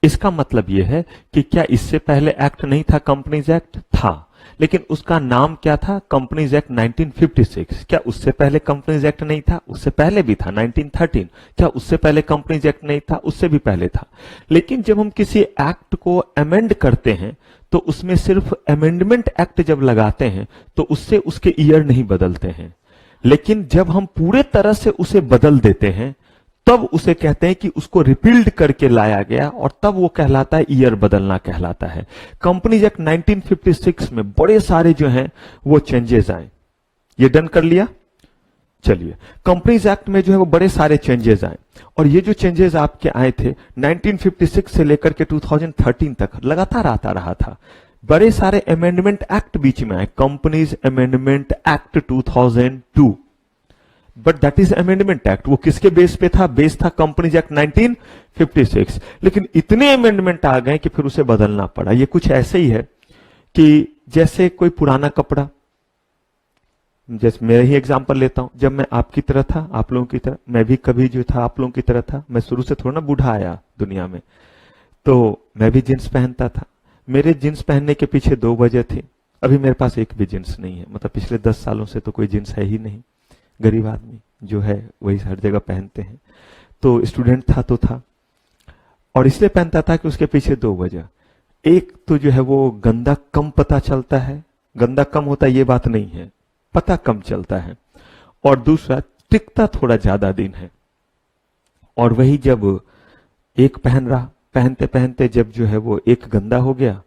इसका मतलब यह है कि क्या इससे पहले एक्ट नहीं था? कंपनीज एक्ट था, लेकिन उसका नाम क्या था? Companies act 1956। क्या उससे पहले कंपनीज एक्ट नहीं था? उससे पहले भी था, 1913। क्या उससे पहले कंपनीज एक्ट नहीं था? उससे भी पहले था। लेकिन जब हम किसी एक्ट को अमेंड करते हैं तो उसमें सिर्फ अमेंडमेंट एक्ट जब लगाते हैं तो उससे उसके ईयर नहीं बदलते हैं। लेकिन जब हम पूरे तरह से उसे बदल देते हैं तब उसे कहते हैं कि उसको रिपील्ड करके लाया गया, और तब वो कहलाता है ईयर बदलना कहलाता है। कंपनीज एक्ट 1956 में बड़े सारे जो हैं वो चेंजेस आए। ये डन कर लिया? चलिए, कंपनीज एक्ट में जो है वो बड़े सारे चेंजेस आए, और ये जो चेंजेस आपके आए थे 1956 से लेकर के 2013 तक लगातार आता रहा था। बड़े सारे अमेंडमेंट एक्ट बीच में आए, companies amendment act 2002, but that is amendment act. वो किसके बेस पे था? बेस था कंपनीज एक्ट 1956। लेकिन इतने अमेंडमेंट आ गए कि फिर उसे बदलना पड़ा। ये कुछ ऐसे ही है कि जैसे कोई पुराना कपड़ा, जैसे मैं ही एग्जांपल लेता हूं, जब मैं आपकी तरह था, आप लोगों की तरह, मैं भी कभी जो था आप लोगों की तरह था। मैं शुरू से थोड़ा ना बूढ़ा आया दुनिया में, तो मैं भी जींस पहनता था। मेरे जींस पहनने के पीछे दो वजह थी। अभी मेरे पास एक भी जींस नहीं है, मतलब पिछले 10 सालों से तो कोई जींस है ही नहीं। गरीब आदमी जो है वही हर जगह पहनते हैं। तो स्टूडेंट था तो था, और इसलिए पहनता था कि उसके पीछे दो वजह, एक तो जो है वो गंदा कम पता चलता है, गंदा कम होता है ये बात नहीं है, पता कम चलता है, और दूसरा टिकता थोड़ा ज्यादा दिन है। और वही जब एक पहन रहा, पहनते पहनते जब जो है वो एक गंदा हो गया,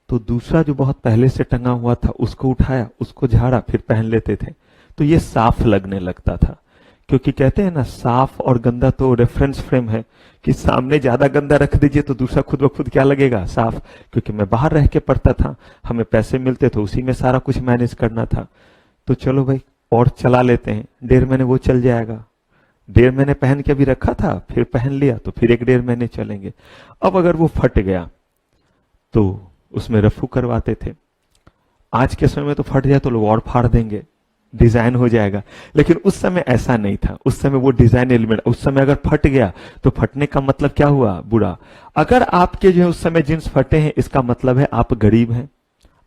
तो दूसरा जो बहुत पहले से टंगा हुआ था उसको उठाया, उसको झाड़ा, फिर पहन लेते थे, तो ये साफ लगने लगता था। क्योंकि कहते हैं ना, साफ और गंदा तो रेफरेंस फ्रेम है, कि सामने ज्यादा गंदा रख दीजिए तो दूसरा खुद ब खुद क्या लगेगा, साफ। क्योंकि मैं बाहर रह के पढ़ता था, हमें पैसे मिलते थे, उसी में सारा कुछ मैनेज करना था, तो चलो भाई और चला लेते हैं, 1.5 महीने वो चल जाएगा। 1.5 महीने पहन के भी रखा था, फिर पहन लिया, तो फिर 1.5 महीने चलेंगे। अब अगर वो फट गया तो उसमें रफू करवाते थे। आज के समय में तो फट जाए तो लोग और फाड़ देंगे, डिजाइन हो जाएगा, लेकिन उस समय ऐसा नहीं था। उस समय वो डिजाइन एलिमेंट, उस समय अगर फट गया तो फटने का मतलब क्या हुआ, बुरा। अगर आपके जो है उस समय जींस फटे हैं, इसका मतलब है आप गरीब हैं,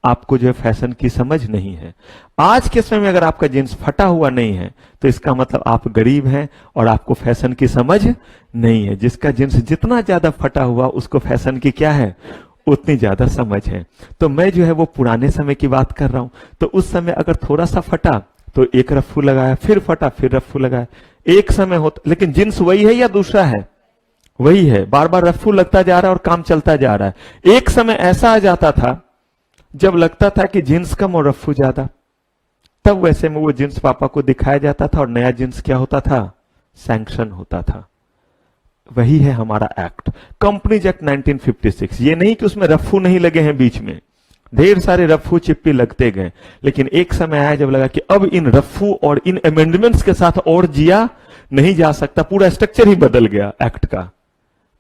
आपको जो है फैशन की समझ नहीं है। आज के समय में अगर आपका जींस फटा हुआ नहीं है तो इसका मतलब आप गरीब हैं और आपको फैशन की समझ नहीं है। जिसका जींस जितना ज्यादा फटा हुआ उसको फैशन की क्या है, उतनी ज्यादा समझ है। तो मैं जो है वो पुराने समय की बात कर रहा हूं। तो उस समय अगर थोड़ा सा फटा तो एक रफ्फू लगाया, फिर फटा फिर रफ्फू लगाया, एक समय होता, लेकिन जींस वही है या दूसरा है, वही है, बार बार रफ्फू लगता जा रहा है और काम चलता जा रहा है। एक समय ऐसा आ जाता था जब लगता था कि जींस कम और रफ्फू ज्यादा, तब वैसे में वो जींस पापा को दिखाया जाता था और नया जींस क्या होता था, सैंक्शन होता था। वही है हमारा एक्ट, कंपनीज एक्ट 1956। ये नहीं कि उसमें रफ्फू नहीं लगे हैं, बीच में ढेर सारे रफ्फू चिप्पी लगते गए, लेकिन एक समय आया जब लगा कि अब इन रफ्फू और इन अमेंडमेंट्स के साथ और जिया नहीं जा सकता, पूरा स्ट्रक्चर ही बदल गया एक्ट का,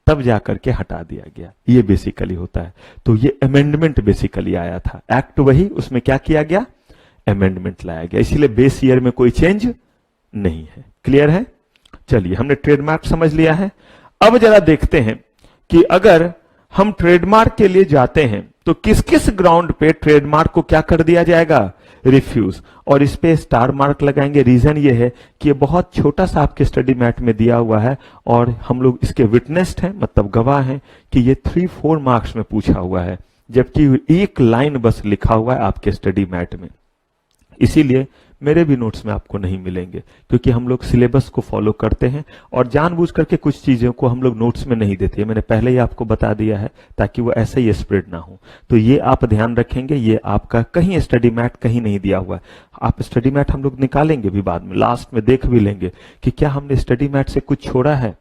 तब जाकर के हटा दिया गया। ये बेसिकली होता है। तो ये अमेंडमेंट बेसिकली आया था, एक्ट वही, उसमें क्या किया गया, अमेंडमेंट लाया गया। इसीलिए बेस ईयर में कोई चेंज नहीं है। क्लियर है? चलिए, हमने ट्रेडमार्क समझ लिया है। अब जरा देखते हैं कि अगर हम ट्रेडमार्क के लिए जाते हैं तो किस किस ग्राउंड पे ट्रेडमार्क को क्या कर दिया जाएगा, रिफ्यूज। और इस पे स्टार मार्क लगाएंगे। रीजन ये है कि ये बहुत छोटा सा आपके स्टडी मैट में दिया हुआ है और हम लोग इसके विटनेस्ड हैं, मतलब गवाह हैं कि ये 3-4 मार्क्स में पूछा हुआ है, जबकि एक लाइन बस लिखा हुआ है आपके स्टडी मैट में। इसीलिए मेरे भी नोट्स में आपको नहीं मिलेंगे, क्योंकि हम लोग सिलेबस को फॉलो करते हैं और जानबूझ करके कुछ चीजों को हम लोग नोट्स में नहीं देते। मैंने पहले ही आपको बता दिया है ताकि वो ऐसे ही स्प्रेड ना हो। तो ये आप ध्यान रखेंगे, ये आपका कहीं स्टडी मैट कहीं नहीं दिया हुआ है। आप स्टडी मैट हम लोग निकालेंगे भी बाद में, लास्ट में देख भी लेंगे कि क्या हमने स्टडी मैट से कुछ छोड़ा है,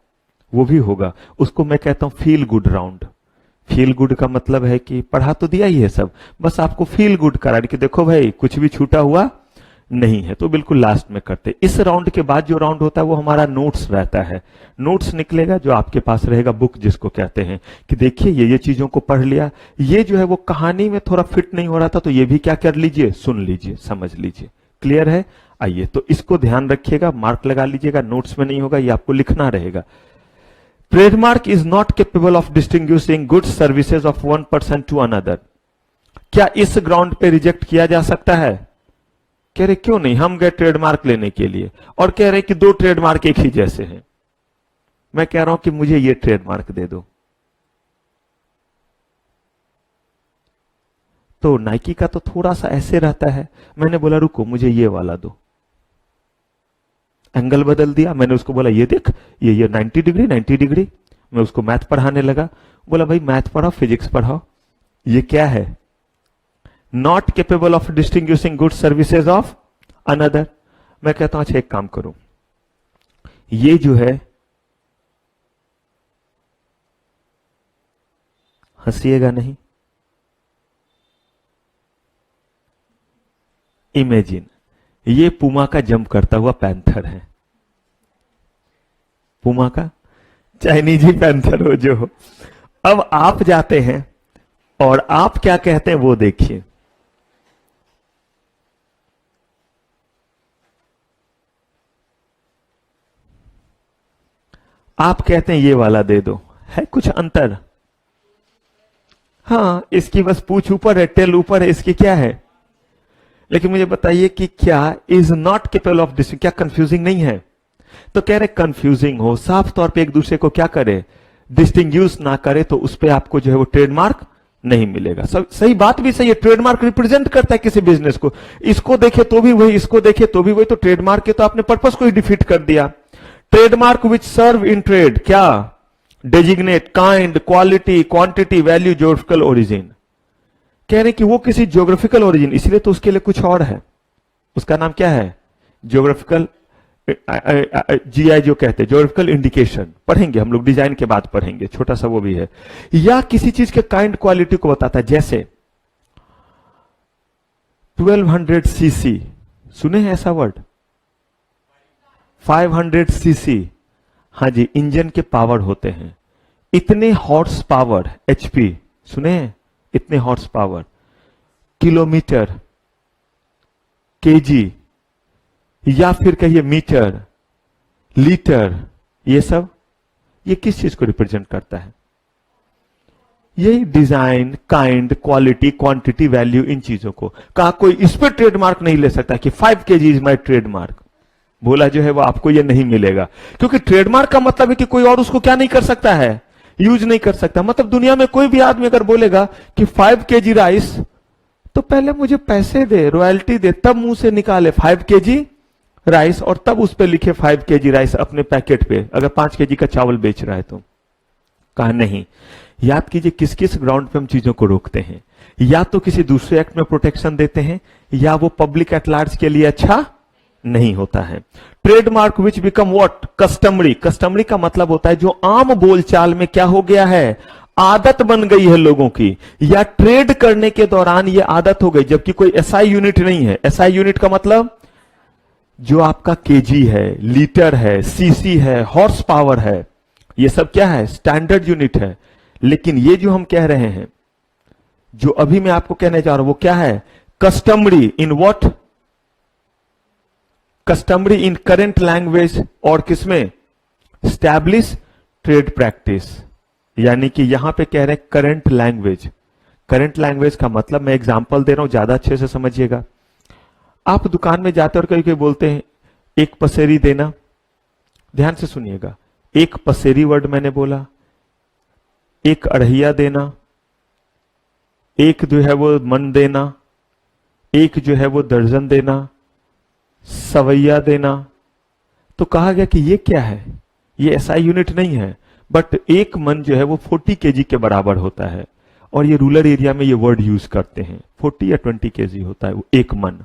वो भी होगा। उसको मैं कहता हूं feel good round. Feel good का मतलब है कि पढ़ा तो दिया ही है सब, बस आपको फील गुड करा कि देखो भाई कुछ भी छूटा हुआ नहीं है, तो बिल्कुल लास्ट में करते। इस राउंड के बाद जो राउंड होता है वो हमारा नोट्स रहता है। नोट्स निकलेगा जो आपके पास रहेगा, बुक जिसको कहते हैं, कि देखिए ये चीजों को पढ़ लिया, ये जो है वो कहानी में थोड़ा फिट नहीं हो रहा था तो ये भी क्या कर लीजिए, सुन लीजिए, समझ लीजिए। क्लियर है? आइए, तो इसको ध्यान रखिएगा, मार्क लगा लीजिएगा, नोट्स में नहीं होगा, ये आपको लिखना रहेगा। Trademark is not capable of distinguishing goods services of one person to another. क्या इस ग्राउंड पे रिजेक्ट किया जा सकता है? कह रहे क्यों नहीं, हम गए ट्रेडमार्क लेने के लिए और कह रहे कि 2 ट्रेडमार्क एक ही जैसे हैं। मैं कह रहा हूं कि मुझे ये ट्रेडमार्क दे दो। तो नाइकी का तो थोड़ा सा ऐसे रहता है, मैंने बोला रुको मुझे ये वाला दो, एंगल बदल दिया। मैंने उसको बोला ये देख, ये 90 डिग्री 90 डिग्री। मैं उसको मैथ पढ़ाने लगा, बोला भाई मैथ पढ़ाओ, फिजिक्स पढ़ाओ, ये क्या है, not capable of distinguishing good services of another. मैं कहता हूं अच्छा एक काम करो, ये जो है, हंसिएगा नहीं, इमेजिन ये पुमा का जंप करता हुआ पैंथर है, पुमा का, चाइनीज ही पैंथर हो जो हो। अब आप जाते हैं और आप क्या कहते हैं वो देखिए। आप कहते हैं ये वाला दे दो, है कुछ अंतर? हाँ, इसकी बस पूंछ ऊपर है, टेल ऊपर है, इसकी क्या है? लेकिन मुझे बताइए कि क्या is not capable of disting, क्या कंफ्यूजिंग नहीं है? तो कह रहे कंफ्यूजिंग हो, साफ तौर पे एक दूसरे को क्या करे, डिस्टिंग्यूश ना करे, तो उस पर आपको जो है वो ट्रेडमार्क नहीं मिलेगा। सही बात भी सही है, ट्रेडमार्क रिप्रेजेंट करता है किसी बिजनेस को, इसको देखे तो भी वही, इसको देखे तो भी वही, तो ट्रेडमार्क के तो आपने पर्पस को ही डिफीट कर दिया। Trademark which serve in trade, क्या designate kind, quality, quantity, value, geographical origin. कह रहे कि वो किसी ज्योग्राफिकल ओरिजिन, इसलिए तो उसके लिए कुछ और है, उसका नाम क्या है, ज्योग्राफिकल, जीआई जो कहते हैं, ज्योग्राफिकल इंडिकेशन, पढ़ेंगे हम लोग, डिजाइन के बाद पढ़ेंगे, छोटा सा वो भी है। या किसी चीज के काइंड, क्वालिटी को बताता है, जैसे 1200 सीसी, सुने हैं ऐसा वर्ड, 500 सीसी, हाँ जी, इंजन के पावर होते हैं, इतने हॉर्स पावर, एचपी, सुने हैं, इतने हॉर्स पावर, किलोमीटर, केजी, या फिर कहिए मीटर, लीटर, ये सब, ये किस चीज को रिप्रेजेंट करता है, यही design, kind, quality, quantity, value, इन चीजों को। कहा कोई इस पर ट्रेडमार्क नहीं ले सकता कि 5 kg इज माई ट्रेडमार्क, बोला जो है वो आपको ये नहीं मिलेगा, क्योंकि ट्रेडमार्क का मतलब है कि कोई और उसको क्या नहीं कर सकता है, यूज नहीं कर सकता। मतलब दुनिया में कोई भी आदमी अगर बोलेगा कि 5 kg राइस, तो पहले मुझे पैसे दे, रॉयल्टी दे, तब मुंह से निकाले 5 kg राइस, और तब उस पे लिखे 5 kg राइस अपने पैकेट पे, अगर 5 kg का चावल बेच रहा है तो। कहा नहीं, याद कीजिए किस किस ग्राउंड पे हम चीजों को रोकते हैं, या तो किसी दूसरे एक्ट में प्रोटेक्शन देते हैं, या वो पब्लिक एट लार्ज के लिए अच्छा नहीं होता है। Trademark which become what, customary. Customary का मतलब होता है जो आम बोलचाल में क्या हो गया है, आदत बन गई है लोगों की, या ट्रेड करने के दौरान ये आदत हो गई, जबकि कोई एसआई यूनिट नहीं है। एसआई यूनिट का मतलब जो आपका केजी है, लीटर है, सीसी है, हॉर्स पावर है, ये सब क्या है, स्टैंडर्ड यूनिट है। लेकिन ये जो हम कह रहे हैं, जो अभी मैं आपको कहने जा रहा हूं, वो क्या है, customary in what, customary in current language, और किसमें, स्टैब्लिश ट्रेड प्रैक्टिस। यानी कि यहां पे कह रहे हैं करंट लैंग्वेज। करंट लैंग्वेज का मतलब, मैं एग्जांपल दे रहा हूं, ज्यादा अच्छे से समझिएगा। आप दुकान में जाते और कहीं कहीं बोलते हैं एक पसेरी देना, ध्यान से सुनिएगा, एक पसेरी वर्ड मैंने बोला, एक अढ़ैया देना, एक जो है वो मन देना, एक जो है वो दर्जन देना, सवैया देना। तो कहा गया कि ये क्या है, ये एसआई यूनिट नहीं है, बट एक मन जो है वो 40 kg के बराबर होता है, और ये रूरल एरिया में ये वर्ड यूज करते हैं। 40 या 20 kg होता है वो एक मन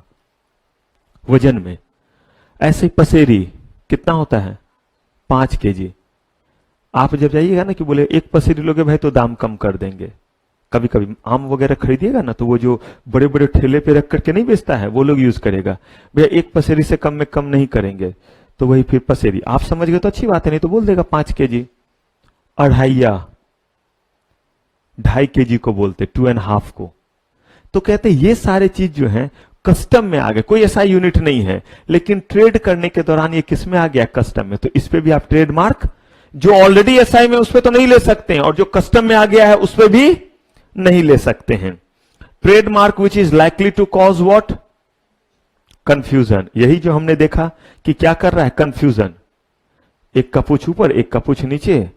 वजन में। ऐसे ही पसेरी कितना होता है, 5 kg। आप जब जाइएगा ना कि बोले एक पसेरी लोगे भाई तो दाम कम कर देंगे, कभी कभी आम वगैरह खरीदिएगा ना, तो वो जो बड़े बड़े ठेले पे रख करके नहीं बेचता है, वो लोग यूज करेगा, भैया एक पसेरी से कम में कम नहीं करेंगे, तो वही फिर पसेरी। आप समझ गए तो अच्छी बात है, नहीं तो बोल देगा 5 kg। अढ़ाइया 2.5 kg को बोलते, 2.5 को। तो कहते ये सारे चीज जो है कस्टम में आ गए, कोई ऐसा यूनिट नहीं है, लेकिन ट्रेड करने के दौरान ये किस में आ गया, कस्टम में। तो इस पे भी आप ट्रेडमार्क, जो ऑलरेडी एसआई में उस पे तो नहीं ले सकते हैं, और जो कस्टम में आ गया है उस पे भी नहीं ले सकते हैं। Trademark which is likely to cause what, confusion. यही जो हमने देखा कि क्या कर रहा है, कंफ्यूजन। एक का पूछ ऊपर, एक का पूछ नीचे,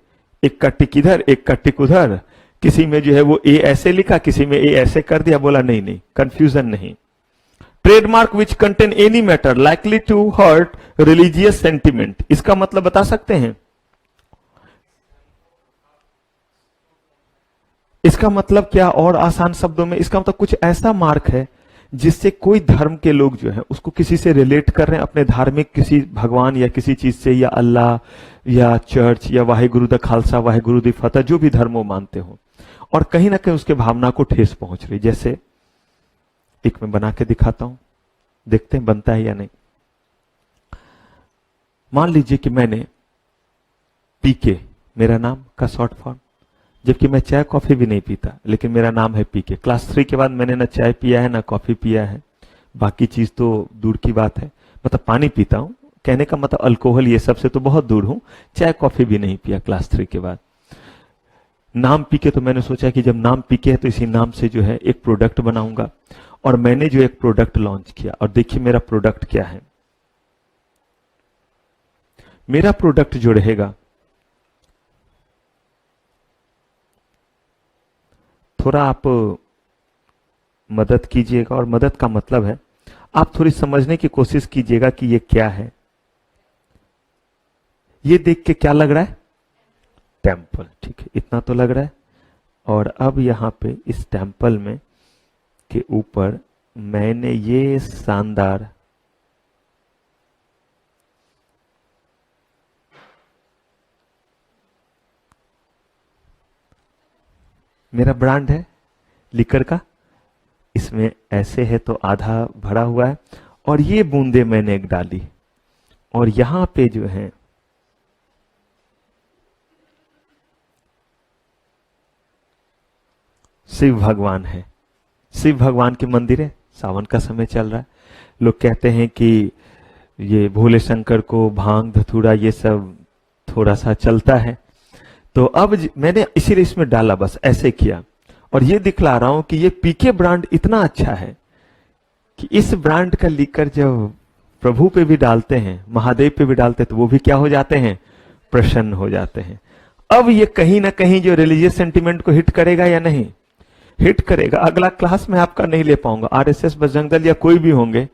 एक का टिक इधर, एक का टिक उधर, किसी में जो है वो ए ऐसे लिखा, किसी में ए ऐसे कर दिया, बोला नहीं नहीं, कंफ्यूजन नहीं। Trademark which contain any matter likely to hurt religious sentiment, इसका मतलब बता सकते हैं, इसका मतलब क्या, और आसान शब्दों में इसका मतलब कुछ ऐसा मार्क है जिससे कोई धर्म के लोग जो है उसको किसी से रिलेट कर रहे हैं, अपने धार्मिक किसी भगवान या किसी चीज से, या अल्लाह या चर्च या वाहेगुरु द खालसा, वाहेगुरु द फतेह, जो भी धर्म वो मानते हो, और कहीं ना कहीं उसके भावना को ठेस पहुंच रही। जैसे एक मैं बना के दिखाता हूं, देखते हैं बनता है या नहीं। मान लीजिए कि मैंने पीके, मेरा नाम का शॉर्ट फॉर्म, जबकि मैं चाय कॉफी भी नहीं पीता, लेकिन मेरा नाम है पीके। क्लास 3 के बाद मैंने ना चाय पिया है ना कॉफी पिया है, बाकी चीज तो दूर की बात है, मतलब पानी पीता हूं, कहने का मतलब अल्कोहल ये सब से तो बहुत दूर हूं, चाय कॉफी भी नहीं पिया क्लास 3 के बाद। नाम पीके, तो मैंने सोचा कि जब नाम पीके है तो इसी नाम से जो है एक प्रोडक्ट बनाऊंगा, और मैंने जो एक प्रोडक्ट लॉन्च किया, और देखिए मेरा प्रोडक्ट क्या है। मेरा प्रोडक्ट जो रहेगा, थोड़ा आप मदद कीजिएगा, और मदद का मतलब है आप थोड़ी समझने की कोशिश कीजिएगा कि ये क्या है। ये देख के क्या लग रहा है? टेम्पल, ठीक है, इतना तो लग रहा है। और अब यहां पे इस टेम्पल में के ऊपर मैंने ये शानदार मेरा ब्रांड है लिकर का, इसमें ऐसे है तो आधा भरा हुआ है, और ये बूंदे मैंने एक डाली, और यहां पे जो है शिव भगवान है। शिव भगवान के मंदिर है, सावन का समय चल रहा है। लोग कहते हैं कि ये भोले शंकर को भांग धतूरा ये सब थोड़ा सा चलता है, तो अब मैंने इसीलिए इसमें डाला, बस ऐसे किया। और ये दिखला रहा हूं कि ये पीके ब्रांड इतना अच्छा है कि इस ब्रांड का लिकर जब प्रभु पे भी डालते हैं, महादेव पे भी डालते हैं, तो वो भी क्या हो जाते हैं? प्रसन्न हो जाते हैं। अब ये कहीं ना कहीं जो रिलीजियस सेंटिमेंट को हिट करेगा या नहीं? हिट करेगा। अगला क्लास में आपका नहीं ले पाऊंगा, आरएसएस बजरंग दल या कोई भी होंगे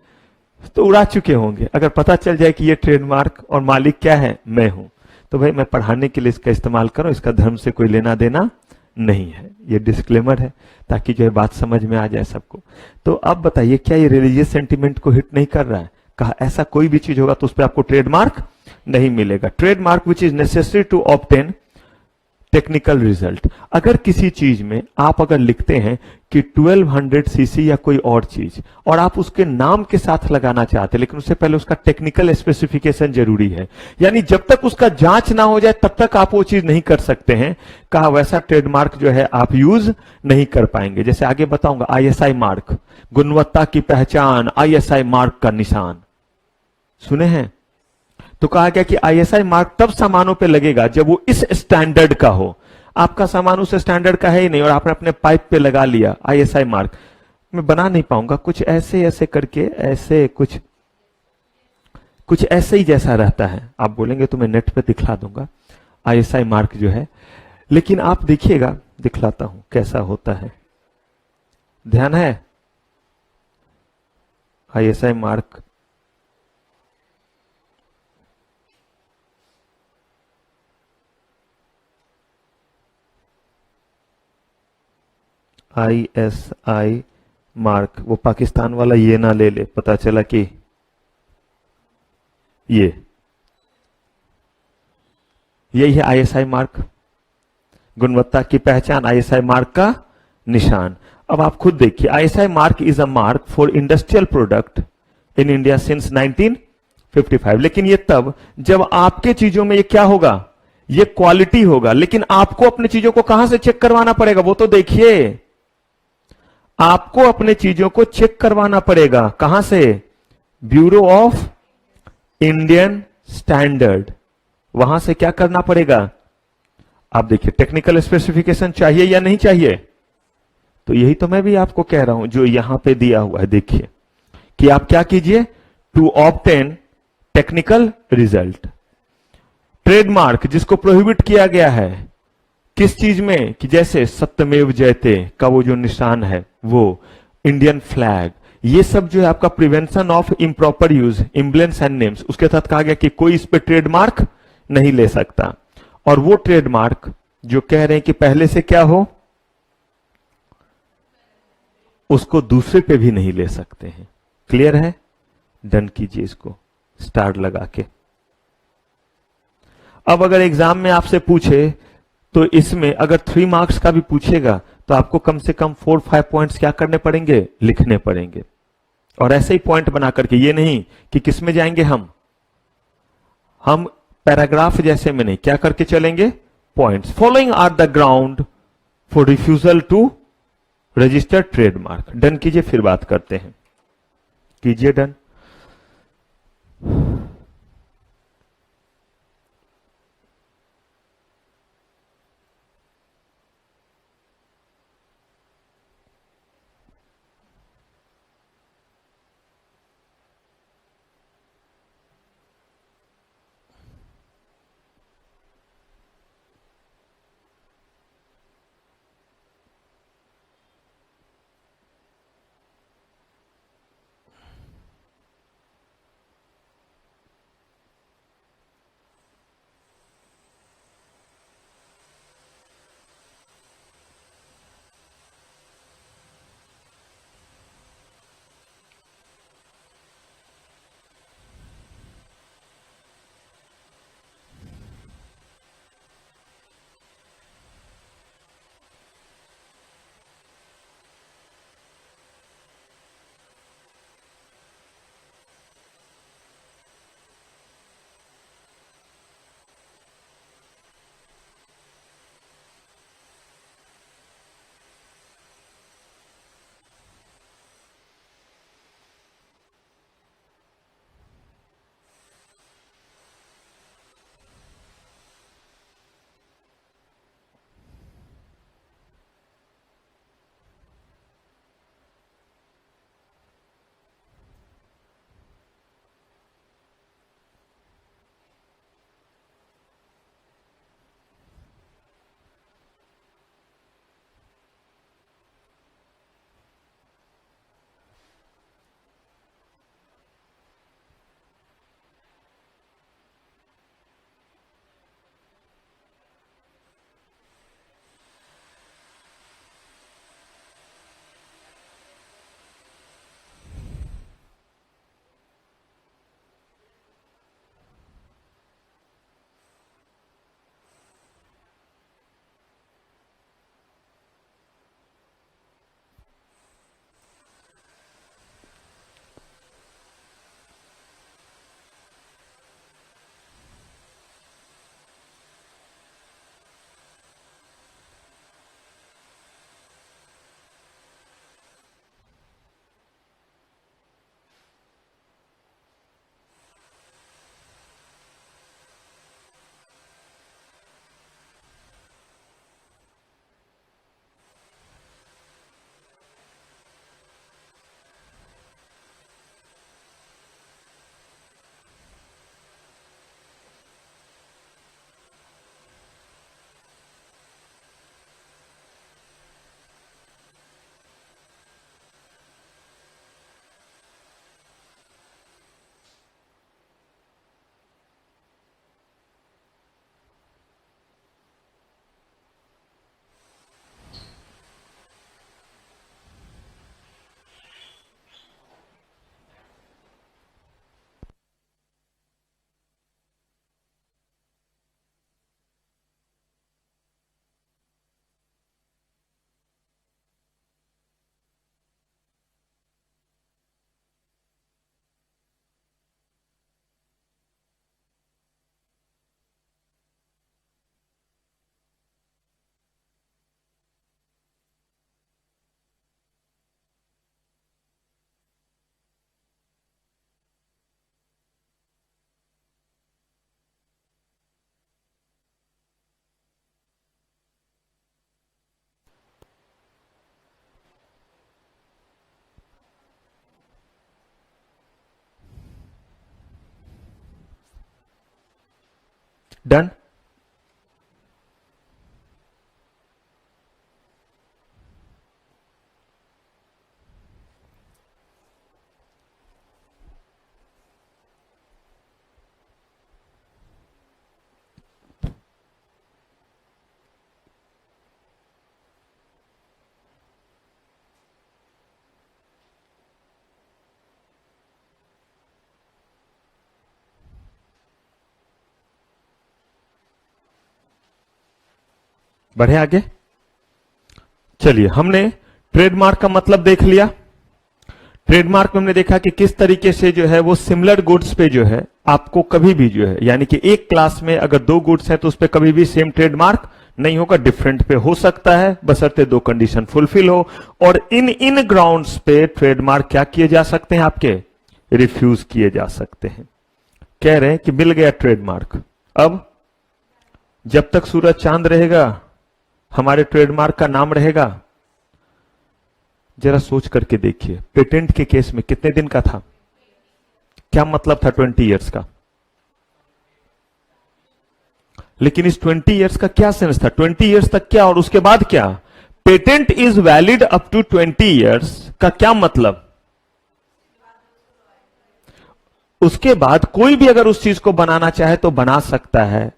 तो उड़ा चुके होंगे। अगर पता चल जाए कि ये ट्रेडमार्क और मालिक क्या है, मैं हूं, तो भाई मैं पढ़ाने के लिए इसका इस्तेमाल करूं, इसका धर्म से कोई लेना देना नहीं है। ये डिस्क्लेमर है ताकि जो है बात समझ में आ जाए सबको। तो अब बताइए, क्या ये रिलीजियस सेंटिमेंट को हिट नहीं कर रहा है? कहा ऐसा कोई भी चीज होगा तो उस पर आपको ट्रेडमार्क नहीं मिलेगा। Trademark which is necessary to obtain technical result. अगर किसी चीज में आप अगर लिखते हैं कि 1200 सीसी या कोई और चीज, और आप उसके नाम के साथ लगाना चाहते हैं, लेकिन उससे पहले उसका टेक्निकल स्पेसिफिकेशन जरूरी है, यानी जब तक उसका जांच ना हो जाए तब तक आप वो चीज नहीं कर सकते हैं, कहा वैसा ट्रेडमार्क जो है आप यूज नहीं कर पाएंगे। जैसे आगे बताऊंगा, आईएसआई मार्क, गुणवत्ता की पहचान, आईएसआई मार्क का निशान, सुने हैं? तो कहा गया कि आईएसआई मार्क तब सामानों पे लगेगा जब वो इस स्टैंडर्ड का हो। आपका सामान उस स्टैंडर्ड का है ही नहीं और आपने अपने पाइप पे लगा लिया आईएसआई मार्क। मैं बना नहीं पाऊंगा, कुछ ऐसे ऐसे करके, ऐसे कुछ कुछ ऐसे ही जैसा रहता है। आप बोलेंगे तो मैं नेट पे दिखला दूंगा आईएसआई मार्क जो है, लेकिन आप देखिएगा, दिखलाता हूं कैसा होता है। ध्यान है? आईएसआई मार्क आईएसआई मार्क, वो पाकिस्तान वाला ये ना ले ले, पता चला कि यही है आईएसआई मार्क, गुणवत्ता की पहचान, आईएसआई मार्क का निशान। अब आप खुद देखिए, ISI mark is a mark for industrial product in India since 1955। लेकिन ये तब जब आपके चीजों में ये क्या होगा? ये क्वालिटी होगा। लेकिन आपको अपनी चीजों को कहां से चेक करवाना पड़ेगा, वो तो देखिए। आपको अपने चीजों को चेक करवाना पड़ेगा, कहां से? ब्यूरो ऑफ इंडियन स्टैंडर्ड, वहां से क्या करना पड़ेगा? आप देखिए, टेक्निकल स्पेसिफिकेशन चाहिए या नहीं चाहिए? तो यही तो मैं भी आपको कह रहा हूं, जो यहां पे दिया हुआ है, देखिए कि आप क्या कीजिए, to obtain technical result. Trademark जिसको प्रोहिबिट किया गया है, किस चीज में? कि जैसे सत्यमेव जयते का वो जो निशान है, वो इंडियन फ्लैग, ये सब जो है आपका prevention of improper use, emblems and names, उसके तहत कहा गया कि कोई इस पे ट्रेडमार्क नहीं ले सकता। और वो ट्रेडमार्क जो कह रहे हैं कि पहले से क्या हो, उसको दूसरे पे भी नहीं ले सकते हैं। क्लियर है? डन कीजिए इसको स्टार लगा के। अब अगर एग्जाम में आपसे पूछे तो इसमें अगर 3 मार्क्स का भी पूछेगा तो आपको कम से कम 4-5 पॉइंट्स क्या करने पड़ेंगे? लिखने पड़ेंगे। और ऐसे ही पॉइंट बना करके, ये नहीं कि किस में जाएंगे हम पैराग्राफ जैसे में नहीं, क्या करके चलेंगे? Points. Following are the ground for refusal to registered trademark. Done कीजिए, फिर बात करते हैं। कीजिए डन। डन। बढ़े आगे। चलिए, हमने ट्रेडमार्क का मतलब देख लिया। ट्रेडमार्क में हमने देखा कि किस तरीके से जो है वो सिमिलर गुड्स पे जो है आपको कभी भी जो है, यानी कि एक क्लास में अगर दो गुड्स है तो उस पर कभी भी सेम ट्रेडमार्क नहीं होगा, डिफरेंट पे हो सकता है, बशर्ते दो कंडीशन फुलफिल हो। और इन ग्राउंड्स पे ट्रेडमार्क क्या किए जा सकते हैं, आपके रिफ्यूज किए जा सकते हैं। कह रहे हैं कि मिल गया ट्रेडमार्क, अब जब तक सूरज चांद रहेगा हमारे ट्रेडमार्क का नाम रहेगा। जरा सोच करके देखिए, पेटेंट के केस में कितने दिन का था, क्या मतलब था 20 इयर्स का। लेकिन इस 20 इयर्स का क्या सेंस था, 20 इयर्स तक क्या और उसके बाद क्या। Patent is valid up to 20 years का क्या मतलब, उसके बाद कोई भी अगर उस चीज को बनाना चाहे तो बना सकता है।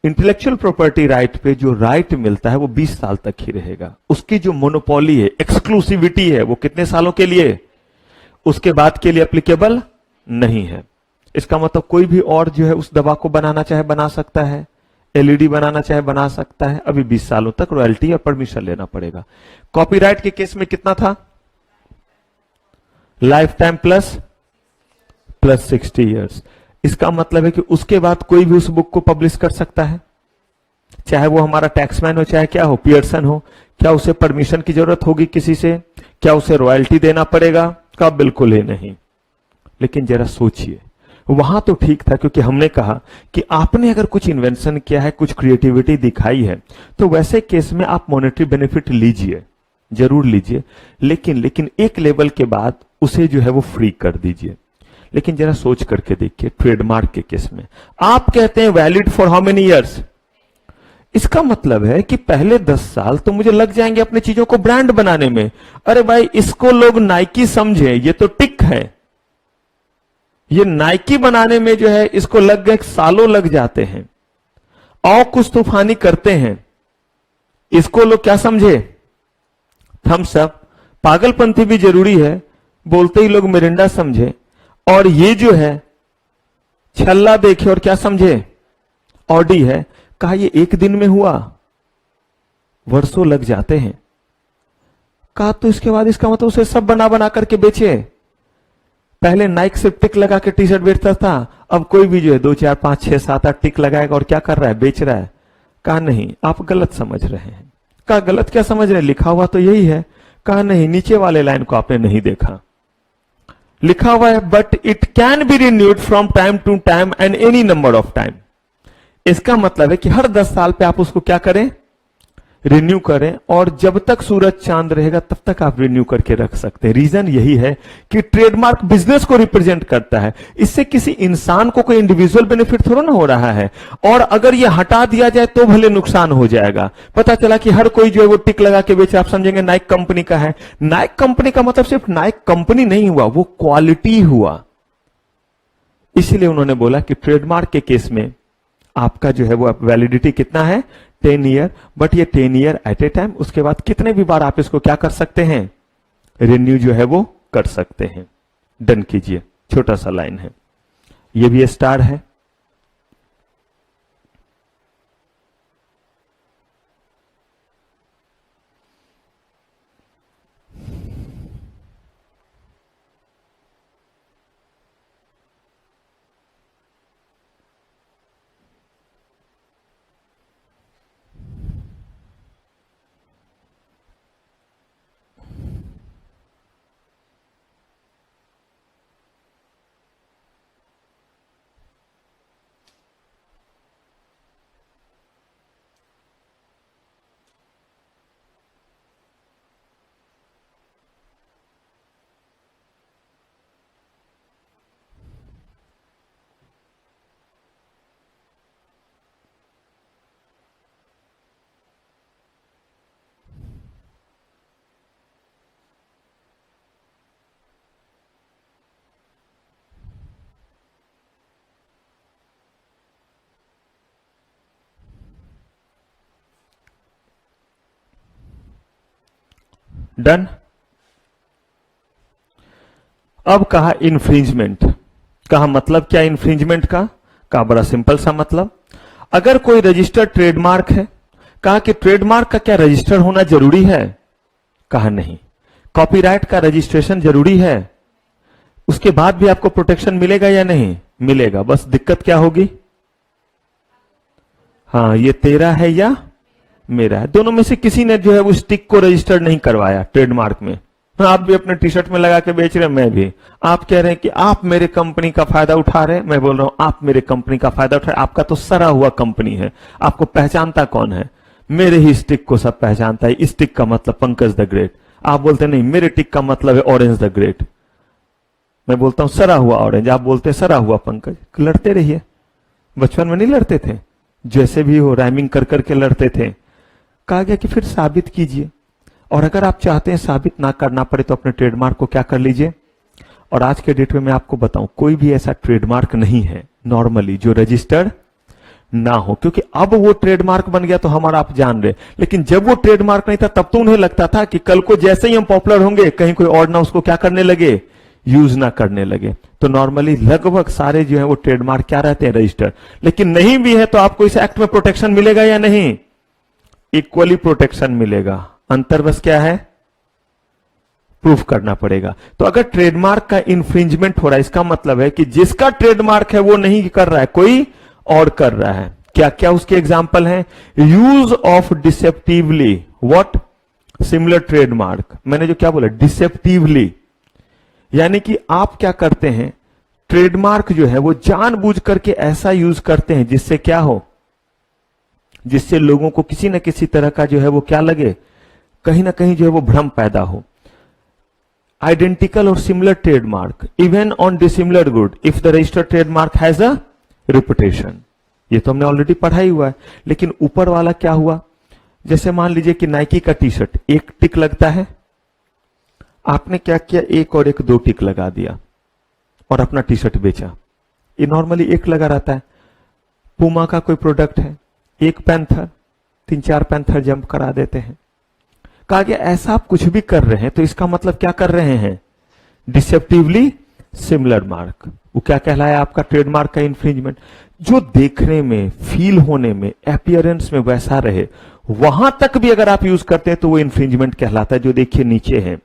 इंटेलेक्चुअल प्रॉपर्टी राइट पे जो राइट मिलता है वो 20 साल तक ही रहेगा। उसकी जो मोनोपोली है, एक्सक्लूसिविटी है, वो कितने सालों के लिए, उसके बाद के लिए एप्लीकेबल नहीं है। इसका मतलब कोई भी और जो है उस दवा को बनाना चाहे बना सकता है, एलईडी बनाना चाहे बना सकता है, अभी 20 सालों तक रॉयल्टी और परमिशन लेना पड़ेगा। कॉपीराइट के केस में कितना था, लाइफ टाइम प्लस 60 इयर्स। इसका मतलब है कि उसके बाद कोई भी उस बुक को पब्लिश कर सकता है, चाहे वो हमारा टैक्समैन हो, चाहे क्या हो, पियर्सन हो। क्या उसे परमिशन की जरूरत होगी किसी से, क्या उसे रॉयल्टी देना पड़ेगा, का बिल्कुल ही नहीं। लेकिन जरा सोचिए, वहां तो ठीक था क्योंकि हमने कहा कि आपने अगर कुछ इन्वेंशन किया है, कुछ क्रिएटिविटी दिखाई है, तो वैसे केस में आप मॉनेटरी बेनिफिट लीजिए, जरूर लीजिए। लेकिन एक लेवल के बाद उसे जो है वो फ्री कर दीजिए। लेकिन जरा सोच करके देखिए, ट्रेडमार्क के केस में आप कहते हैं valid for how many years. इसका मतलब है कि पहले 10 साल तो मुझे लग जाएंगे अपनी चीजों को ब्रांड बनाने में। अरे भाई, इसको लोग नाइकी समझे, ये तो टिक है, ये नाइकी बनाने में जो है इसको लग गए, सालों लग जाते हैं, और कुछ तूफानी करते हैं। इसको लोग क्या समझे, थम्स अप। पागलपंथी भी जरूरी है, बोलते ही लोग मिरिंडा समझे। और ये जो है छल्ला देखे और क्या समझे, ऑडी है। कहा ये एक दिन में हुआ, वर्षों लग जाते हैं। कहा तो इसके बाद इसका मतलब उसे सब बना बना करके बेचे। पहले नाइक से टिक लगा के टी शर्ट बेचता था, अब कोई भी जो है 2 4 5 6 7 8 टिक लगाएगा और क्या कर रहा है, बेच रहा है। कहा नहीं, आप गलत समझ रहे हैं। कहा गलत क्या समझ रहे हैं, लिखा हुआ तो यही है। कहा नहीं, नीचे वाले लाइन को आपने नहीं देखा, लिखा हुआ है but it can be renewed from time to time and any number of time. इसका मतलब है कि हर 10 साल पे आप उसको क्या करें, रिन्यू करें, और जब तक सूरज चांद रहेगा तब तक आप रिन्यू करके रख सकते हैं। रीजन यही है कि ट्रेडमार्क बिजनेस को रिप्रेजेंट करता है, इससे किसी इंसान को कोई इंडिविजुअल बेनिफिट थोड़ा ना हो रहा है। और अगर ये हटा दिया जाए तो भले नुकसान हो जाएगा। पता चला कि हर कोई जो है वो टिक लगा के बेचे, आप समझेंगे नाइक कंपनी का है। नाइक कंपनी का मतलब सिर्फ नाइक कंपनी नहीं हुआ, वो क्वालिटी हुआ। इसलिए उन्होंने बोला कि ट्रेडमार्क के केस में आपका जो है वो वैलिडिटी कितना है, 10 ईयर। बट ये 10 ईयर एट ए टाइम, उसके बाद कितने भी बार आप इसको क्या कर सकते हैं, रिन्यू जो है वो कर सकते हैं। डन कीजिए, छोटा सा लाइन है, ये भी स्टार है। डन। अब कहा इन्फ्रिंजमेंट, कहा मतलब क्या इन्फ्रिंजमेंट का? कहा बड़ा सिंपल सा मतलब, अगर कोई रजिस्टर्ड ट्रेडमार्क है, कहा कि ट्रेडमार्क का क्या रजिस्टर होना जरूरी है? कहा नहीं। कॉपीराइट का रजिस्ट्रेशन जरूरी है, उसके बाद भी आपको प्रोटेक्शन मिलेगा या नहीं? मिलेगा। बस दिक्कत क्या होगी? हाँ, ये तेरा है या मेरा है, दोनों में से किसी ने जो है वो स्टिक को रजिस्टर्ड नहीं करवाया ट्रेडमार्क में। आप भी अपने टी शर्ट में लगा के बेच रहे हैं, मैं भी। आप कह रहे हैं कि आप मेरे कंपनी का फायदा उठा रहे हैं, मैं बोल रहा हूं आप मेरे कंपनी का फायदा उठा रहे हैं। आपका तो सरा हुआ कंपनी है, आपको पहचानता कौन है? मेरे ही स्टिक को सब पहचानता है, स्टिक का मतलब पंकज द ग्रेट। आप बोलते नहीं मेरे टिक का मतलब है ऑरेंज द ग्रेट। मैं बोलता हूं सरा हुआ ऑरेंज, आप बोलते हैं सरा हुआ पंकज। लड़ते रहिए, बचपन में नहीं लड़ते थे? जैसे भी हो राइमिंग कर करके लड़ते थे। कहा गया कि फिर साबित कीजिए, और अगर आप चाहते हैं साबित ना करना पड़े तो अपने ट्रेडमार्क को क्या कर लीजिए। और आज के डेट में मैं आपको बताऊं, कोई भी ऐसा ट्रेडमार्क नहीं है नॉर्मली जो रजिस्टर्ड ना हो, क्योंकि अब वो ट्रेडमार्क बन गया तो हमारा आप जान रहे। लेकिन जब वो ट्रेडमार्क नहीं था तब तो उन्हें लगता था कि कल को जैसे ही हम पॉपुलर होंगे कहीं कोई और ना उसको क्या करने लगे, यूज ना करने लगे। तो नॉर्मली लगभग सारे जो है वो ट्रेडमार्क क्या रहते हैं, रजिस्टर्ड। लेकिन नहीं भी है तो आपको इस एक्ट में प्रोटेक्शन मिलेगा या नहीं? इक्वली प्रोटेक्शन मिलेगा। अंतर बस क्या है, प्रूफ करना पड़ेगा। तो अगर ट्रेडमार्क का इंफ्रिंजमेंट हो रहा है, इसका मतलब है कि जिसका ट्रेडमार्क है वो नहीं कर रहा है, कोई और कर रहा है। क्या क्या उसके एग्जाम्पल हैं? Use of deceptively what similar trademark. मैंने जो क्या बोला, डिसेप्टिवली, यानी कि आप क्या करते हैं, ट्रेडमार्क जो है वो जानबूझ करके ऐसा यूज करते हैं जिससे क्या हो, जिससे लोगों को किसी न किसी तरह का जो है वो क्या लगे, कहीं ना कहीं जो है वो भ्रम पैदा हो। आइडेंटिकल और similar trademark even on dissimilar good if the registered trademark has a reputation. ये तो हमने ऑलरेडी पढ़ा ही हुआ है। लेकिन ऊपर वाला क्या हुआ, जैसे मान लीजिए कि नाइकी का टी शर्ट एक टिक लगता है, आपने क्या किया, एक और एक दो टिक लगा दिया और अपना टी शर्ट बेचा। ये नॉर्मली एक लगा रहता है। पूमा का कोई प्रोडक्ट है, एक पैंथर, 3-4 पैंथर जंप करा देते हैं। कहा गया ऐसा आप कुछ भी कर रहे हैं तो इसका मतलब क्या कर रहे हैं, डिसेप्टिवली सिमिलर मार्क। वो क्या कहलाया आपका ट्रेडमार्क का इन्फ्रिंजमेंट, जो देखने में, फील होने में, अपीयरेंस में वैसा रहे, वहां तक भी अगर आप यूज करते हैं तो वो इन्फ्रिंजमेंट कहलाता है। जो देखिए नीचे है,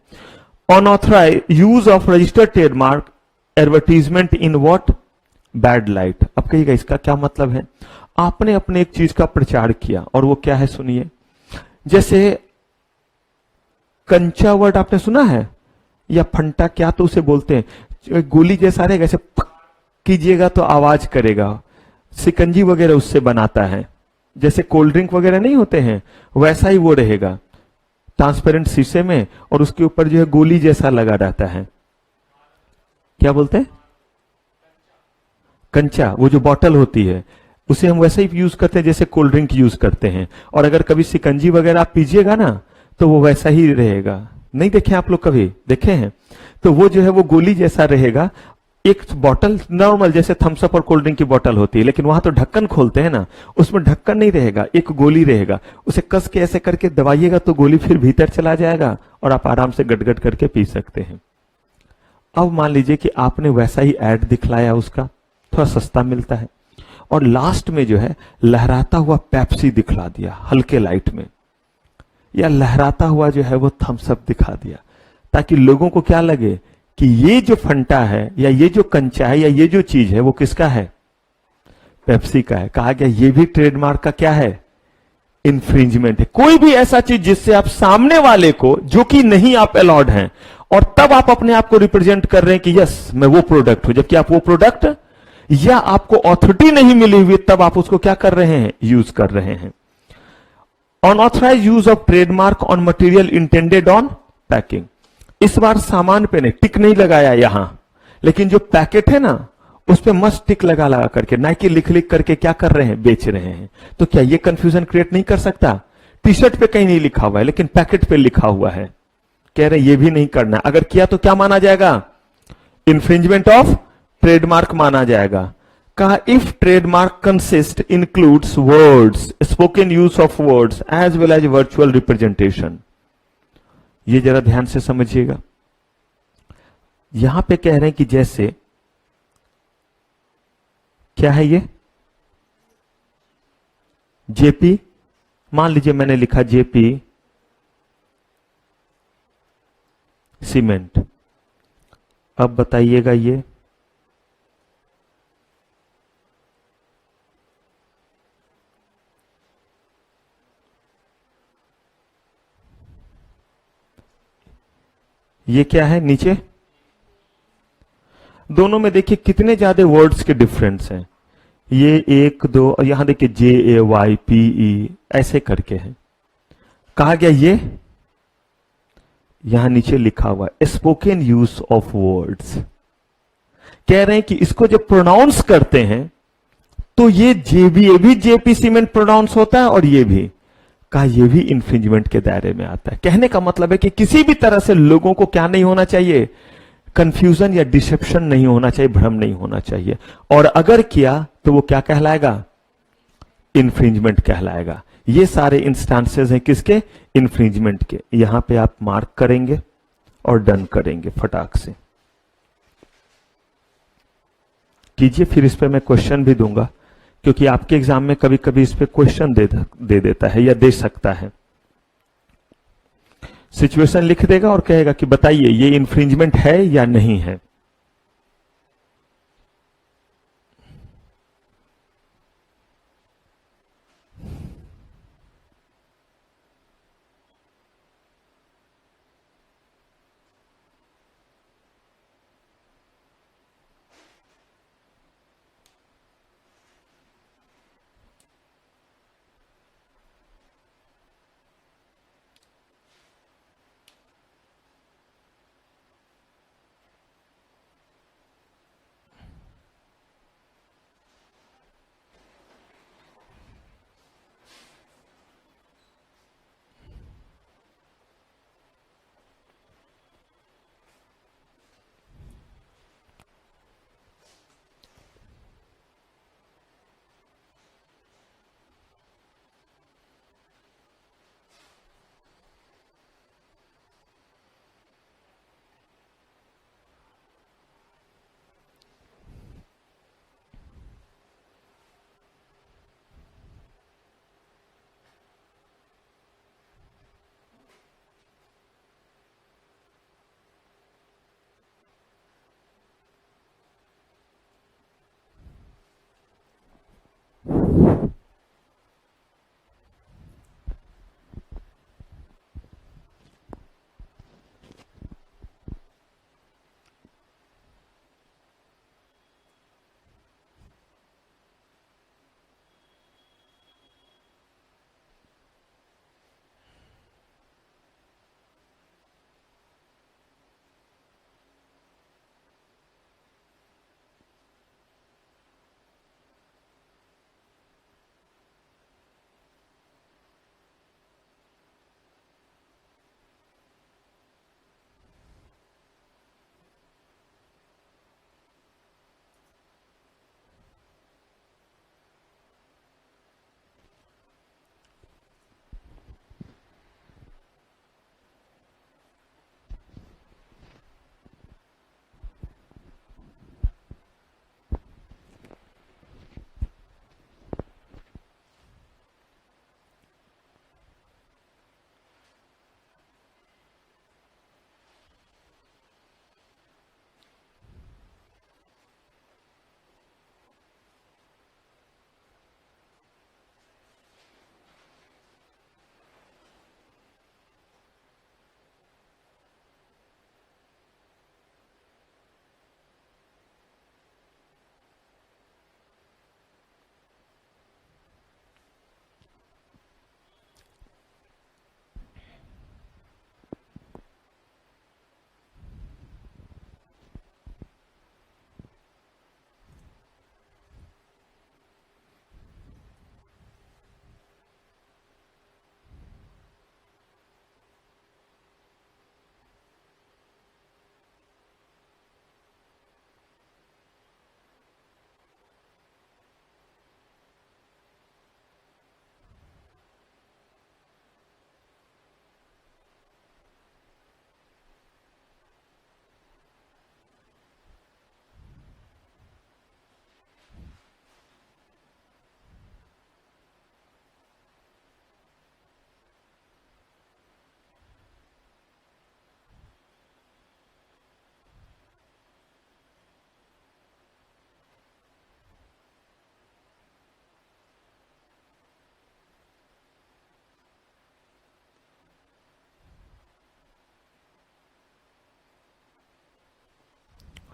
unauthorise use of registered trademark advertisement in what bad light. अब कहिएगा इसका क्या मतलब है, आपने अपने एक चीज का प्रचार किया और वो क्या है सुनिए। जैसे कंचा वर्ड आपने सुना है, या फंटा, क्या तो उसे बोलते हैं, गोली जैसा रहेगा, ऐसे कीजिएगा तो आवाज करेगा। सिकंजी वगैरह उससे बनाता है, जैसे कोल्ड ड्रिंक वगैरह नहीं होते हैं वैसा ही वो रहेगा, ट्रांसपेरेंट शीशे में, और उसके ऊपर जो है गोली जैसा लगा रहता है। क्या बोलते हैं, कंचा, वो जो बॉटल होती है उसे हम वैसे ही यूज करते हैं जैसे कोल्ड ड्रिंक यूज करते हैं। और अगर कभी सिकंजी वगैरह आप पीजिएगा ना तो वो वैसा ही रहेगा। नहीं देखे आप लोग, कभी देखे हैं? तो वो जो है वो गोली जैसा रहेगा। एक बॉटल नॉर्मल जैसे थम्स अप और कोल्ड ड्रिंक की बॉटल होती है, लेकिन वहां तो ढक्कन खोलते हैं ना, उसमें ढक्कन नहीं रहेगा, एक गोली रहेगा। उसे कस के ऐसे करके दबाइएगा तो गोली फिर भीतर चला जाएगा और आप आराम से गटगट करके पी सकते हैं। अब मान लीजिए कि आपने वैसा ही एड दिखलाया, उसका थोड़ा सस्ता मिलता है, और लास्ट में जो है लहराता हुआ पेप्सी दिखला दिया हल्के लाइट में, या लहराता हुआ जो है वो थम्स अप दिखा दिया, ताकि लोगों को क्या लगे कि ये जो फंटा है, या ये जो कंचा है, या ये जो चीज है वो किसका है, पेप्सी का है। कहा गया ये भी ट्रेडमार्क का क्या है, इंफ्रिंजमेंट है। कोई भी ऐसा चीज जिससे आप सामने वाले को, जो कि नहीं आप अलाउड हैं, और तब आप अपने आप को रिप्रेजेंट कर रहे हैं कि यस मैं वो प्रोडक्ट हूं, जबकि आप वो प्रोडक्ट, या आपको ऑथोरिटी नहीं मिली हुई तब आप उसको क्या कर रहे हैं, यूज कर रहे हैं। Unauthorised use of trademark on material intended on packing. इस बार सामान पे ने टिक नहीं लगाया यहां, लेकिन जो पैकेट है ना उस पे मस्त टिक लगा लगा करके नाइकी लिख लिख करके क्या कर रहे हैं, बेच रहे हैं। तो क्या ये कंफ्यूजन क्रिएट नहीं कर सकता? टी शर्ट पे कहीं नहीं लिखा हुआ है लेकिन पैकेट पे लिखा हुआ है, कह रहे ये भी नहीं करना। अगर किया तो क्या माना जाएगा, इंफ्रिंजमेंट ऑफ ट्रेडमार्क माना जाएगा। कहा if trademark consist includes words, spoken use of words as well as virtual representation. ये जरा ध्यान से समझिएगा। यहां पे कह रहे हैं कि जैसे क्या है ये जेपी, मान लीजिए मैंने लिखा जेपी सीमेंट। अब बताइएगा ये क्या है नीचे, दोनों में देखिए कितने ज्यादा वर्ड्स के डिफरेंस हैं। ये एक दो, और यहां देखिए JAYPE ऐसे करके है। कहा गया ये यहां नीचे लिखा हुआ है स्पोकन यूज ऑफ वर्ड्स। कह रहे हैं कि इसको जब प्रोनाउंस करते हैं तो ये ये भी जेपी सीमेंट प्रोनाउंस होता है, और ये भी का ये भी इंफ्रिंजमेंट के दायरे में आता है। कहने का मतलब है कि किसी भी तरह से लोगों को क्या नहीं होना चाहिए, कंफ्यूजन या डिसेप्शन नहीं होना चाहिए, भ्रम नहीं होना चाहिए। और अगर किया तो वो क्या कहलाएगा, इंफ्रिंजमेंट कहलाएगा। ये सारे इंस्टांसेस हैं किसके, इंफ्रिंजमेंट के। यहां पे आप मार्क करेंगे और डन करेंगे फटाक से कीजिए। फिर इस पे मैं क्वेश्चन भी दूंगा, क्योंकि आपके एग्जाम में कभी कभी इस पे क्वेश्चन दे देता है या दे सकता है। सिचुएशन लिख देगा और कहेगा कि बताइए ये इंफ्रिंजमेंट है या नहीं है।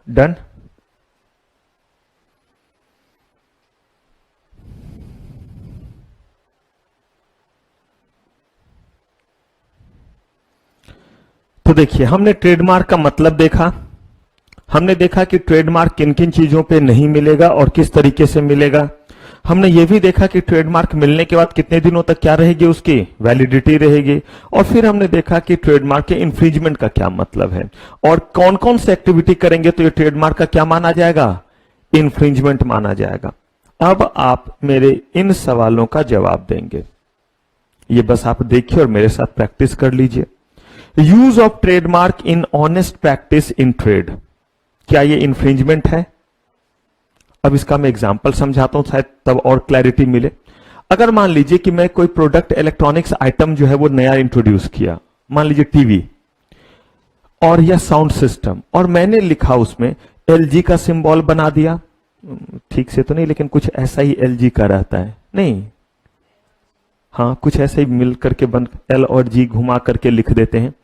डन। तो देखिए, हमने ट्रेडमार्क का मतलब देखा, हमने देखा कि ट्रेडमार्क किन किन चीजों पे नहीं मिलेगा और किस तरीके से मिलेगा। हमने ये भी देखा कि ट्रेडमार्क मिलने के बाद कितने दिनों तक क्या रहेगी, उसकी वैलिडिटी रहेगी। और फिर हमने देखा कि ट्रेडमार्क के इन्फ्रिंजमेंट का क्या मतलब है और कौन कौन से एक्टिविटी करेंगे तो ये ट्रेडमार्क का क्या माना जाएगा, इन्फ्रिंजमेंट माना जाएगा। अब आप मेरे इन सवालों का जवाब देंगे, ये बस आप देखिए और मेरे साथ प्रैक्टिस कर लीजिए। Use of trademark in honest practice in trade, क्या ये इन्फ्रिंजमेंट है? अब इसका मैं एग्जांपल समझाता हूं, शायद तब और क्लैरिटी मिले। अगर मान लीजिए कि मैं कोई प्रोडक्ट इलेक्ट्रॉनिक्स आइटम जो है वो नया इंट्रोड्यूस किया, मान लीजिए टीवी और या साउंड सिस्टम, और मैंने लिखा उसमें एलजी का सिंबल बना दिया, ठीक से तो नहीं लेकिन कुछ ऐसा ही एलजी का रहता है, नहीं हाँ कुछ ऐसे ही मिल करके बन, एल और जी घुमा करके लिख देते हैं।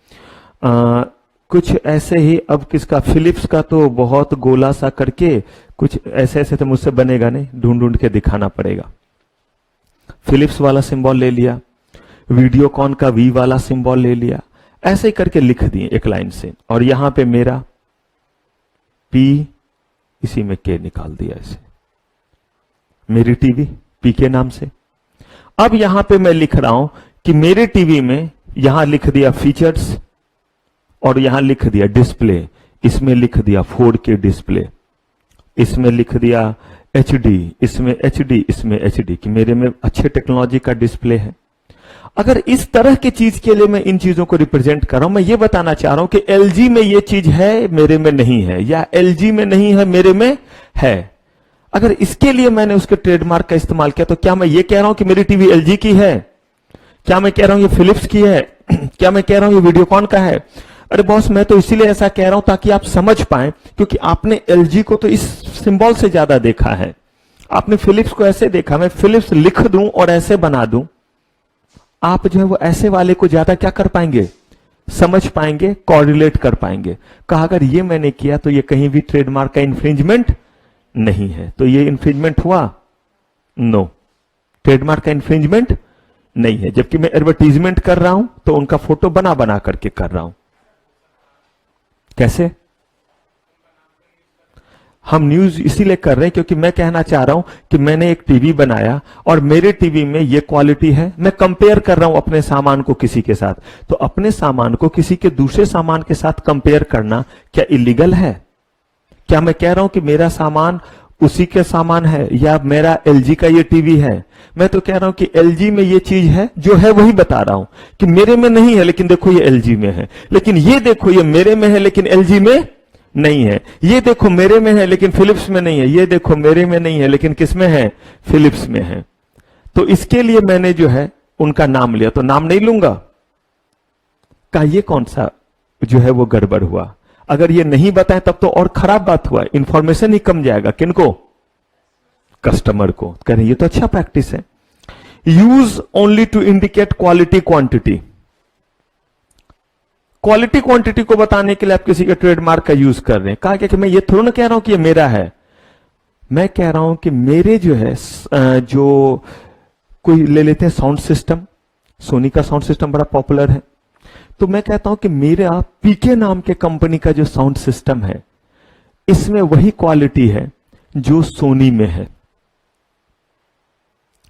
कुछ ऐसे ही, अब किसका, फिलिप्स का तो बहुत गोला सा करके कुछ ऐसे ऐसे तो मुझसे बनेगा नहीं, ढूंढ ढूंढ के दिखाना पड़ेगा। फिलिप्स वाला सिंबल ले लिया, वीडियोकॉन का वी वाला सिंबल ले लिया, ऐसे ही करके लिख दिए एक लाइन से, और यहां पे मेरा पी, इसी में के निकाल दिया ऐसे, मेरी टीवी पी के नाम से। अब यहां पे मैं लिख रहा हूं कि मेरे टीवी में, यहां लिख दिया फीचर्स और यहां लिख दिया डिस्प्ले, इसमें लिख दिया 4K डिस्प्ले, इसमें लिख दिया HD, इसमें HD, इसमें HD, कि मेरे में अच्छे टेक्नोलॉजी का डिस्प्ले है। अगर इस तरह की चीज के लिए मैं इन चीजों को रिप्रेजेंट कर रहा हूं, मैं ये बताना चाह रहा हूं कि LG में ये चीज है मेरे में नहीं है, या LG में नहीं है मेरे में है। अगर इसके लिए मैंने उसके ट्रेडमार्क का इस्तेमाल किया तो क्या मैं ये कह रहा हूं कि मेरी टीवी LG की है? क्या मैं कह रहा हूं ये फिलिप्स की है? क्या मैं कह रहा हूं ये वीडियोकॉन का है? अरे बॉस, मैं तो इसीलिए ऐसा कह रहा हूं ताकि आप समझ पाएं, क्योंकि आपने LG को तो इस सिंबल से ज्यादा देखा है, आपने फिलिप्स को ऐसे देखा। मैं फिलिप्स लिख दूं और ऐसे बना दूं, आप जो है वो ऐसे वाले को ज्यादा क्या कर पाएंगे, समझ पाएंगे, कोरिलेट कर पाएंगे। कहा अगर ये मैंने किया तो ये कहीं भी ट्रेडमार्क का इन्फ्रिंजमेंट नहीं है, तो ये इन्फ्रिंजमेंट हुआ? नो, ट्रेडमार्क का इन्फ्रिंजमेंट नहीं है। जबकि मैं एडवर्टीजमेंट कर रहा हूं तो उनका फोटो बना बना करके कर रहा हूं। कैसे? हम न्यूज इसीलिए कर रहे हैं क्योंकि मैं कहना चाह रहा हूं कि मैंने एक टीवी बनाया और मेरे टीवी में ये क्वालिटी है, मैं कंपेयर कर रहा हूं अपने सामान को किसी के साथ, तो अपने सामान को किसी के दूसरे सामान के साथ कंपेयर करना क्या इलीगल है? क्या मैं कह रहा हूं कि मेरा सामान उसी के सामान है, या मेरा LG का ये टीवी है? मैं तो कह रहा हूं कि LG में ये चीज है, जो है वही बता रहा हूं कि मेरे में नहीं है लेकिन देखो ये LG में है, लेकिन ये देखो ये मेरे में है लेकिन LG में नहीं है, ये देखो मेरे में है लेकिन फिलिप्स में नहीं है, ये देखो मेरे में नहीं है लेकिन किस में है, फिलिप्स में है। तो इसके लिए मैंने जो है उनका नाम लिया, तो नाम नहीं लूंगा का ये कौन सा जो है वो गड़बड़ हुआ? अगर ये नहीं बताएं तब तो और खराब बात हुआ, इंफॉर्मेशन ही कम जाएगा। किनको? कस्टमर को। कह रहे ये तो अच्छा प्रैक्टिस है। Use only to indicate quality quantity, quality quantity को बताने के लिए आप किसी के ट्रेडमार्क का यूज कर रहे हैं। कहा क्या कि मैं ये थोड़ा ना कह रहा हूं कि ये मेरा है, मैं कह रहा हूं कि मेरे जो है जो कोई ले लेते हैं साउंड सिस्टम, सोनी का साउंड सिस्टम बड़ा पॉपुलर है, तो मैं कहता हूं कि मेरा पीके नाम के कंपनी का जो साउंड सिस्टम है इसमें वही क्वालिटी है जो सोनी में है।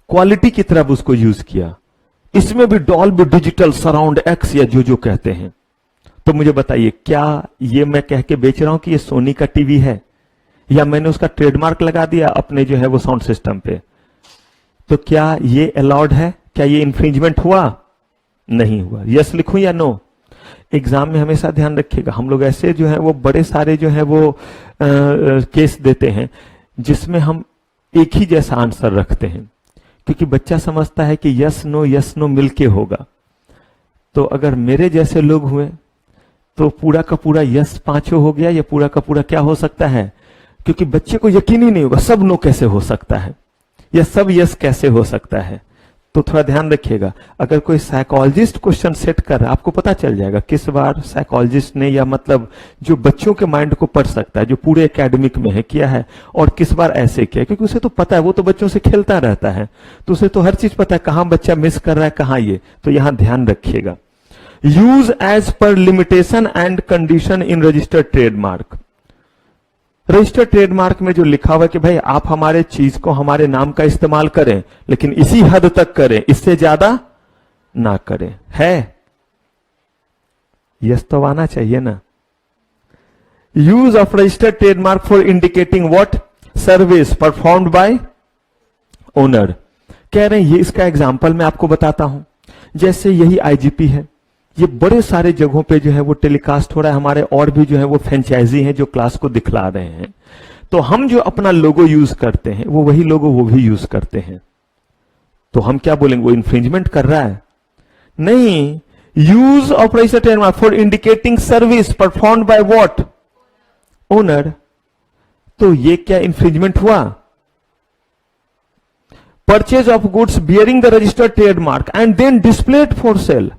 क्वालिटी की तरफ उसको यूज किया, इसमें भी डॉल्बी डिजिटल सराउंड एक्स या जो कहते हैं। तो मुझे बताइए, क्या ये मैं कह के बेच रहा हूं कि ये सोनी का टीवी है, या मैंने उसका ट्रेडमार्क लगा दिया अपने जो है वो साउंड सिस्टम पे? तो क्या ये अलाउड है? क्या ये इंफ्रिंजमेंट हुआ? नहीं हुआ। यस लिखूं या नो? एग्जाम में हमेशा ध्यान रखिएगा, हम लोग ऐसे जो है वो बड़े सारे जो है वो केस देते हैं जिसमें हम एक ही जैसा आंसर रखते हैं, क्योंकि बच्चा समझता है कि यस नो मिलके होगा। तो अगर मेरे जैसे लोग हुए तो पूरा का पूरा यस पांचों हो गया, या पूरा का पूरा क्या हो सकता है? क्योंकि बच्चे को यकीन ही नहीं होगा सब नो कैसे हो सकता है, या सब यस कैसे हो सकता है। तो थोड़ा ध्यान रखिएगा, अगर कोई साइकोलॉजिस्ट क्वेश्चन सेट कर रहा है, आपको पता चल जाएगा किस बार साइकोलॉजिस्ट ने, या मतलब जो बच्चों के माइंड को पढ़ सकता है, जो पूरे एकेडमिक में है किया है, और किस बार ऐसे किया, क्योंकि उसे तो पता है, वो तो बच्चों से खेलता रहता है, तो उसे तो हर चीज पता है कहां बच्चा मिस कर रहा है, कहां ये, तो यहां ध्यान रखिएगा। यूज एज पर limitation and condition in registered trademark. Registered trademark में जो लिखा हुआ है कि भाई आप हमारे चीज को, हमारे नाम का इस्तेमाल करें, लेकिन इसी हद तक करें, इससे ज्यादा ना करें, है? यस तो आना चाहिए ना। Use of registered trademark for indicating what service performed bye owner. कह रहे हैं ये, इसका एग्जांपल मैं आपको बताता हूं। जैसे यही आईजीपी है, ये बड़े सारे जगहों पे जो है वो टेलीकास्ट हो रहा है, हमारे और भी जो है वो फ्रेंचाइजी हैं जो क्लास को दिखला रहे हैं। तो हम जो अपना लोगो यूज करते हैं, वो वही लोगो वो भी यूज करते हैं, तो हम क्या बोलेंगे, वो इंफ्रिंजमेंट कर रहा है? नहीं। Use of registered trademark for indicating service performed by what owner, तो ये क्या इंफ्रिंजमेंट हुआ? Purchase of goods bearing the registered trademark and then displayed for sale,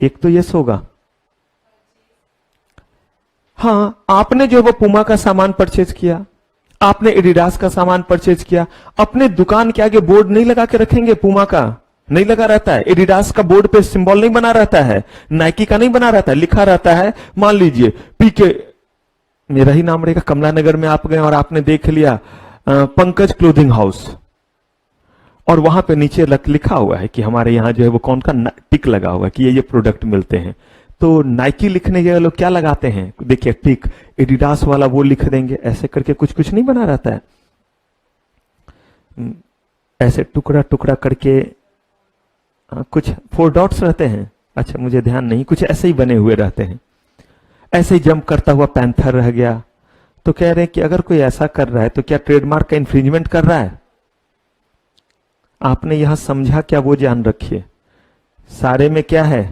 एक तो यस होगा। हां, आपने जो वो पुमा का सामान परचेज किया, आपने एडिडास का सामान परचेज किया, अपने दुकान के आगे बोर्ड नहीं लगा के रखेंगे, पुमा का नहीं लगा रहता है, एडिडास का बोर्ड पे सिंबल नहीं बना रहता है, नाइकी का नहीं बना रहता है, लिखा रहता है, मान लीजिए पीके, मेरा ही नाम रहेगा, कमला नगर में आप गए और आपने देख लिया पंकज क्लोथिंग हाउस, और वहां पे नीचे लिखा हुआ है कि हमारे यहां जो है वो कौन का टिक लगा हुआ है कि ये प्रोडक्ट मिलते हैं, तो नाइकी लिखने के लोग क्या लगाते हैं, देखिए टिक, एडिडास वाला वो लिख देंगे, ऐसे करके कुछ कुछ नहीं बना रहता है, ऐसे टुकड़ा टुकड़ा करके कुछ 4 डॉट्स रहते हैं, अच्छा मुझे ध्यान नहीं, कुछ ऐसे ही बने हुए रहते हैं, ऐसे ही जंप करता हुआ पैंथर रह गया। तो कह रहे हैं कि अगर कोई ऐसा कर रहा है तो क्या ट्रेडमार्क का इंफ्रिंजमेंट कर रहा है? आपने यहां समझा क्या, वो जान रखिए। सारे में क्या है,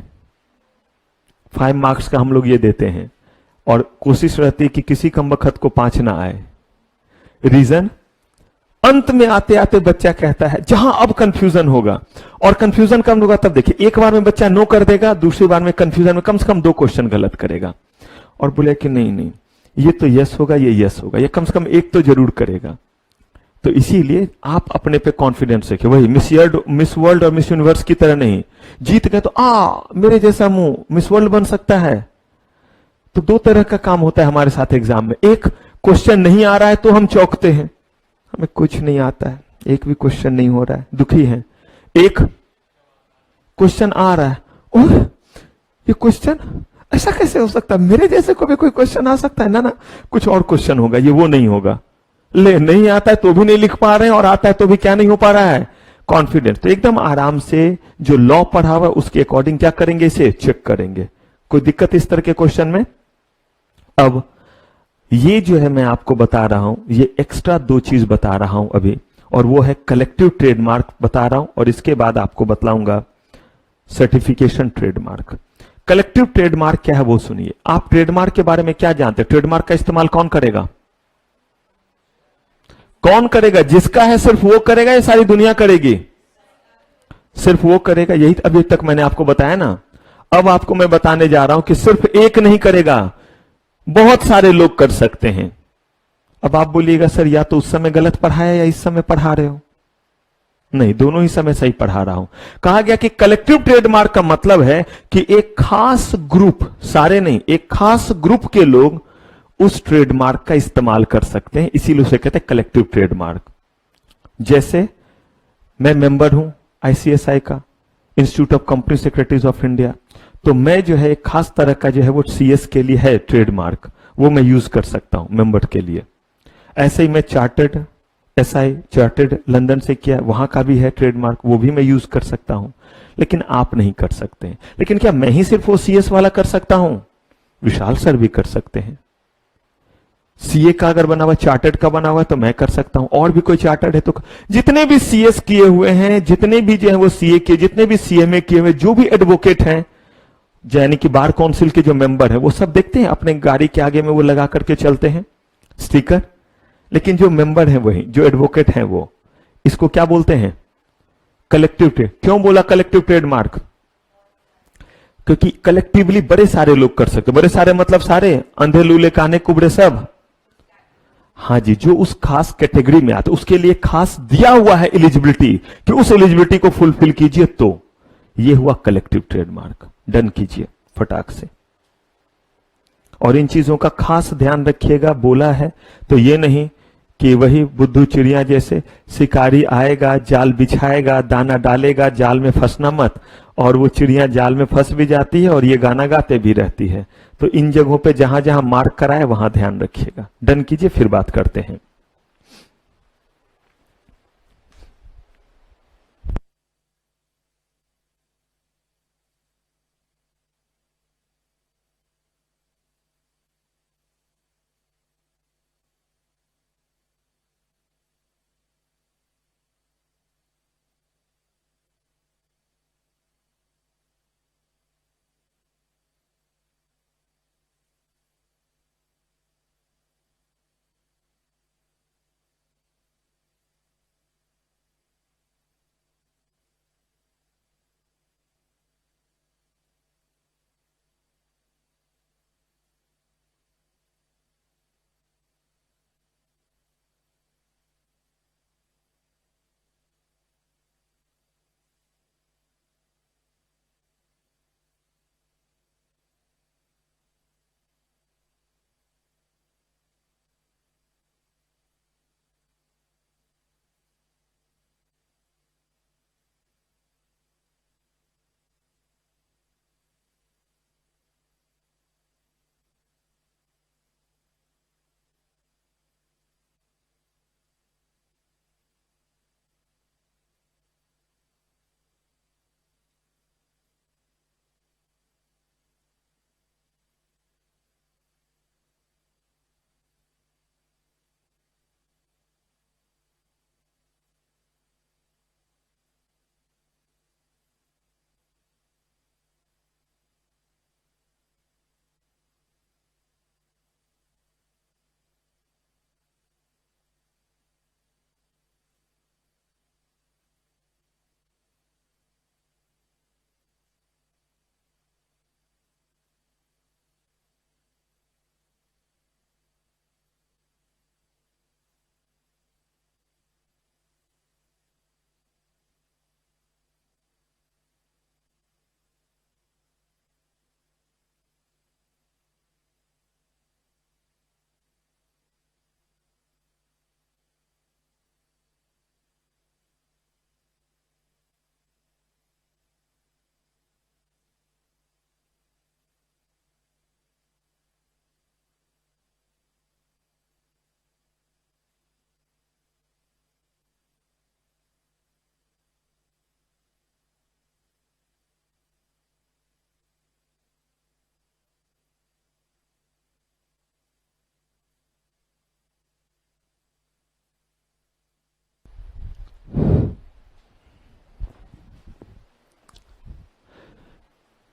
5 मार्क्स का हम लोग ये देते हैं, और कोशिश रहती है कि किसी कमबख्त को 5 ना आए। रीजन, अंत में आते आते बच्चा कहता है जहां अब कंफ्यूजन होगा, और कंफ्यूजन कम होगा तब देखिए, एक बार में बच्चा नो कर देगा, दूसरी बार में कंफ्यूजन में कम से कम 2 क्वेश्चन गलत करेगा, और बोले कि नहीं नहीं ये तो यस होगा, ये यस होगा, ये कम से कम एक तो जरूर करेगा। तो इसीलिए आप अपने पे कॉन्फिडेंस रखिए, वही मिस वर्ल्ड और मिस यूनिवर्स की तरह नहीं, जीत गए तो मेरे जैसा मुंह मिस वर्ल्ड बन सकता है। तो 2 तरह का काम होता है हमारे साथ एग्जाम में, एक क्वेश्चन नहीं आ रहा है तो हम चौंकते हैं, हमें कुछ नहीं आता है, एक भी क्वेश्चन नहीं हो रहा है, दुखी है। एक क्वेश्चन आ रहा है, और ये क्वेश्चन ऐसा कैसे हो सकता है, मेरे जैसे को भी कोई क्वेश्चन आ सकता है ना, ना कुछ और क्वेश्चन होगा, ये वो नहीं होगा। ले नहीं आता है तो भी नहीं लिख पा रहे हैं, और आता है तो भी क्या नहीं हो पा रहा है, कॉन्फिडेंस। तो एकदम आराम से जो लॉ पढ़ा हुआ है उसके अकॉर्डिंग क्या करेंगे, इसे चेक करेंगे। कोई दिक्कत इस तरह के क्वेश्चन में? अब ये जो है मैं आपको बता रहा हूं, ये एक्स्ट्रा 2 चीज बता रहा हूं अभी, और वो है कलेक्टिव ट्रेडमार्क बता रहा हूं, और इसके बाद आपको बतलाऊंगा सर्टिफिकेशन ट्रेडमार्क। कलेक्टिव ट्रेडमार्क क्या है वो सुनिए। आप ट्रेडमार्क के बारे में क्या जानते हैं? ट्रेडमार्क का इस्तेमाल कौन करेगा? कौन करेगा? जिसका है सिर्फ वो करेगा, या सारी दुनिया करेगी? सिर्फ वो करेगा, यही अभी तक मैंने आपको बताया ना। अब आपको मैं बताने जा रहा हूं कि सिर्फ एक नहीं करेगा, बहुत सारे लोग कर सकते हैं। अब आप बोलिएगा सर या तो उस समय गलत पढ़ाया या इस समय पढ़ा रहे हो। नहीं, दोनों ही समय सही पढ़ा रहा हूं। कहा गया कि कलेक्टिव ट्रेडमार्क का मतलब है कि एक खास ग्रुप, सारे नहीं, एक खास ग्रुप के लोग उस ट्रेडमार्क का इस्तेमाल कर सकते हैं, इसीलिए उसे कहते हैं कलेक्टिव ट्रेडमार्क। जैसे मैं मेंबर हूं आईसीएसआई का, institute of company secretaries of India, तो मैं जो है एक खास तरह का जो है वो सीएस के लिए है ट्रेडमार्क, वो मैं यूज कर सकता हूं मेंबर के लिए। ऐसे ही मैं चार्टर्ड एसआई, चार्टर्ड लंदन से किया, वहां का भी है ट्रेडमार्क, वो भी मैं यूज कर सकता हूं, लेकिन आप नहीं कर सकते। लेकिन क्या मैं ही सिर्फ वो सीएस वाला कर सकता हूं? विशाल सर भी कर सकते हैं। सीए का अगर बना हुआ, चार्टर्ड का बना हुआ तो मैं कर सकता हूं, और भी कोई चार्टर्ड है तो। जितने भी सीएस किए हुए हैं, जितने भी जो है वो सीए के, जितने भी सीएमए किए हुए, जो भी एडवोकेट हैं, यानी कि बार काउंसिल के जो मेंबर है, वो सब देखते हैं अपने गाड़ी के आगे में वो लगा करके चलते हैं स्टिकर, लेकिन जो मेंबर है वही, जो एडवोकेट है वो, इसको क्या बोलते हैं? Collective trade. क्यों बोला कलेक्टिव ट्रेडमार्क? क्योंकि कलेक्टिवली बड़े सारे लोग कर सकते, बड़े सारे मतलब सारे, अंधे लूले काने कुबड़े सब। हाँ जी, जो उस खास कैटेगरी में आते उसके लिए खास दिया हुआ है एलिजिबिलिटी, कि उस एलिजिबिलिटी को फुलफिल कीजिए, तो ये हुआ कलेक्टिव ट्रेडमार्क। डन कीजिए फटाक से। और इन चीजों का खास ध्यान रखिएगा, बोला है तो ये नहीं कि वही बुद्धू चिड़िया जैसे शिकारी आएगा, जाल बिछाएगा, दाना डालेगा, जाल में फंसना मत, और वो चिड़िया जाल में फंस भी जाती है और ये गाना गाते भी रहती है। तो इन जगहों पे जहां जहां मार्क कराए वहां ध्यान रखिएगा। डन कीजिए, फिर बात करते हैं।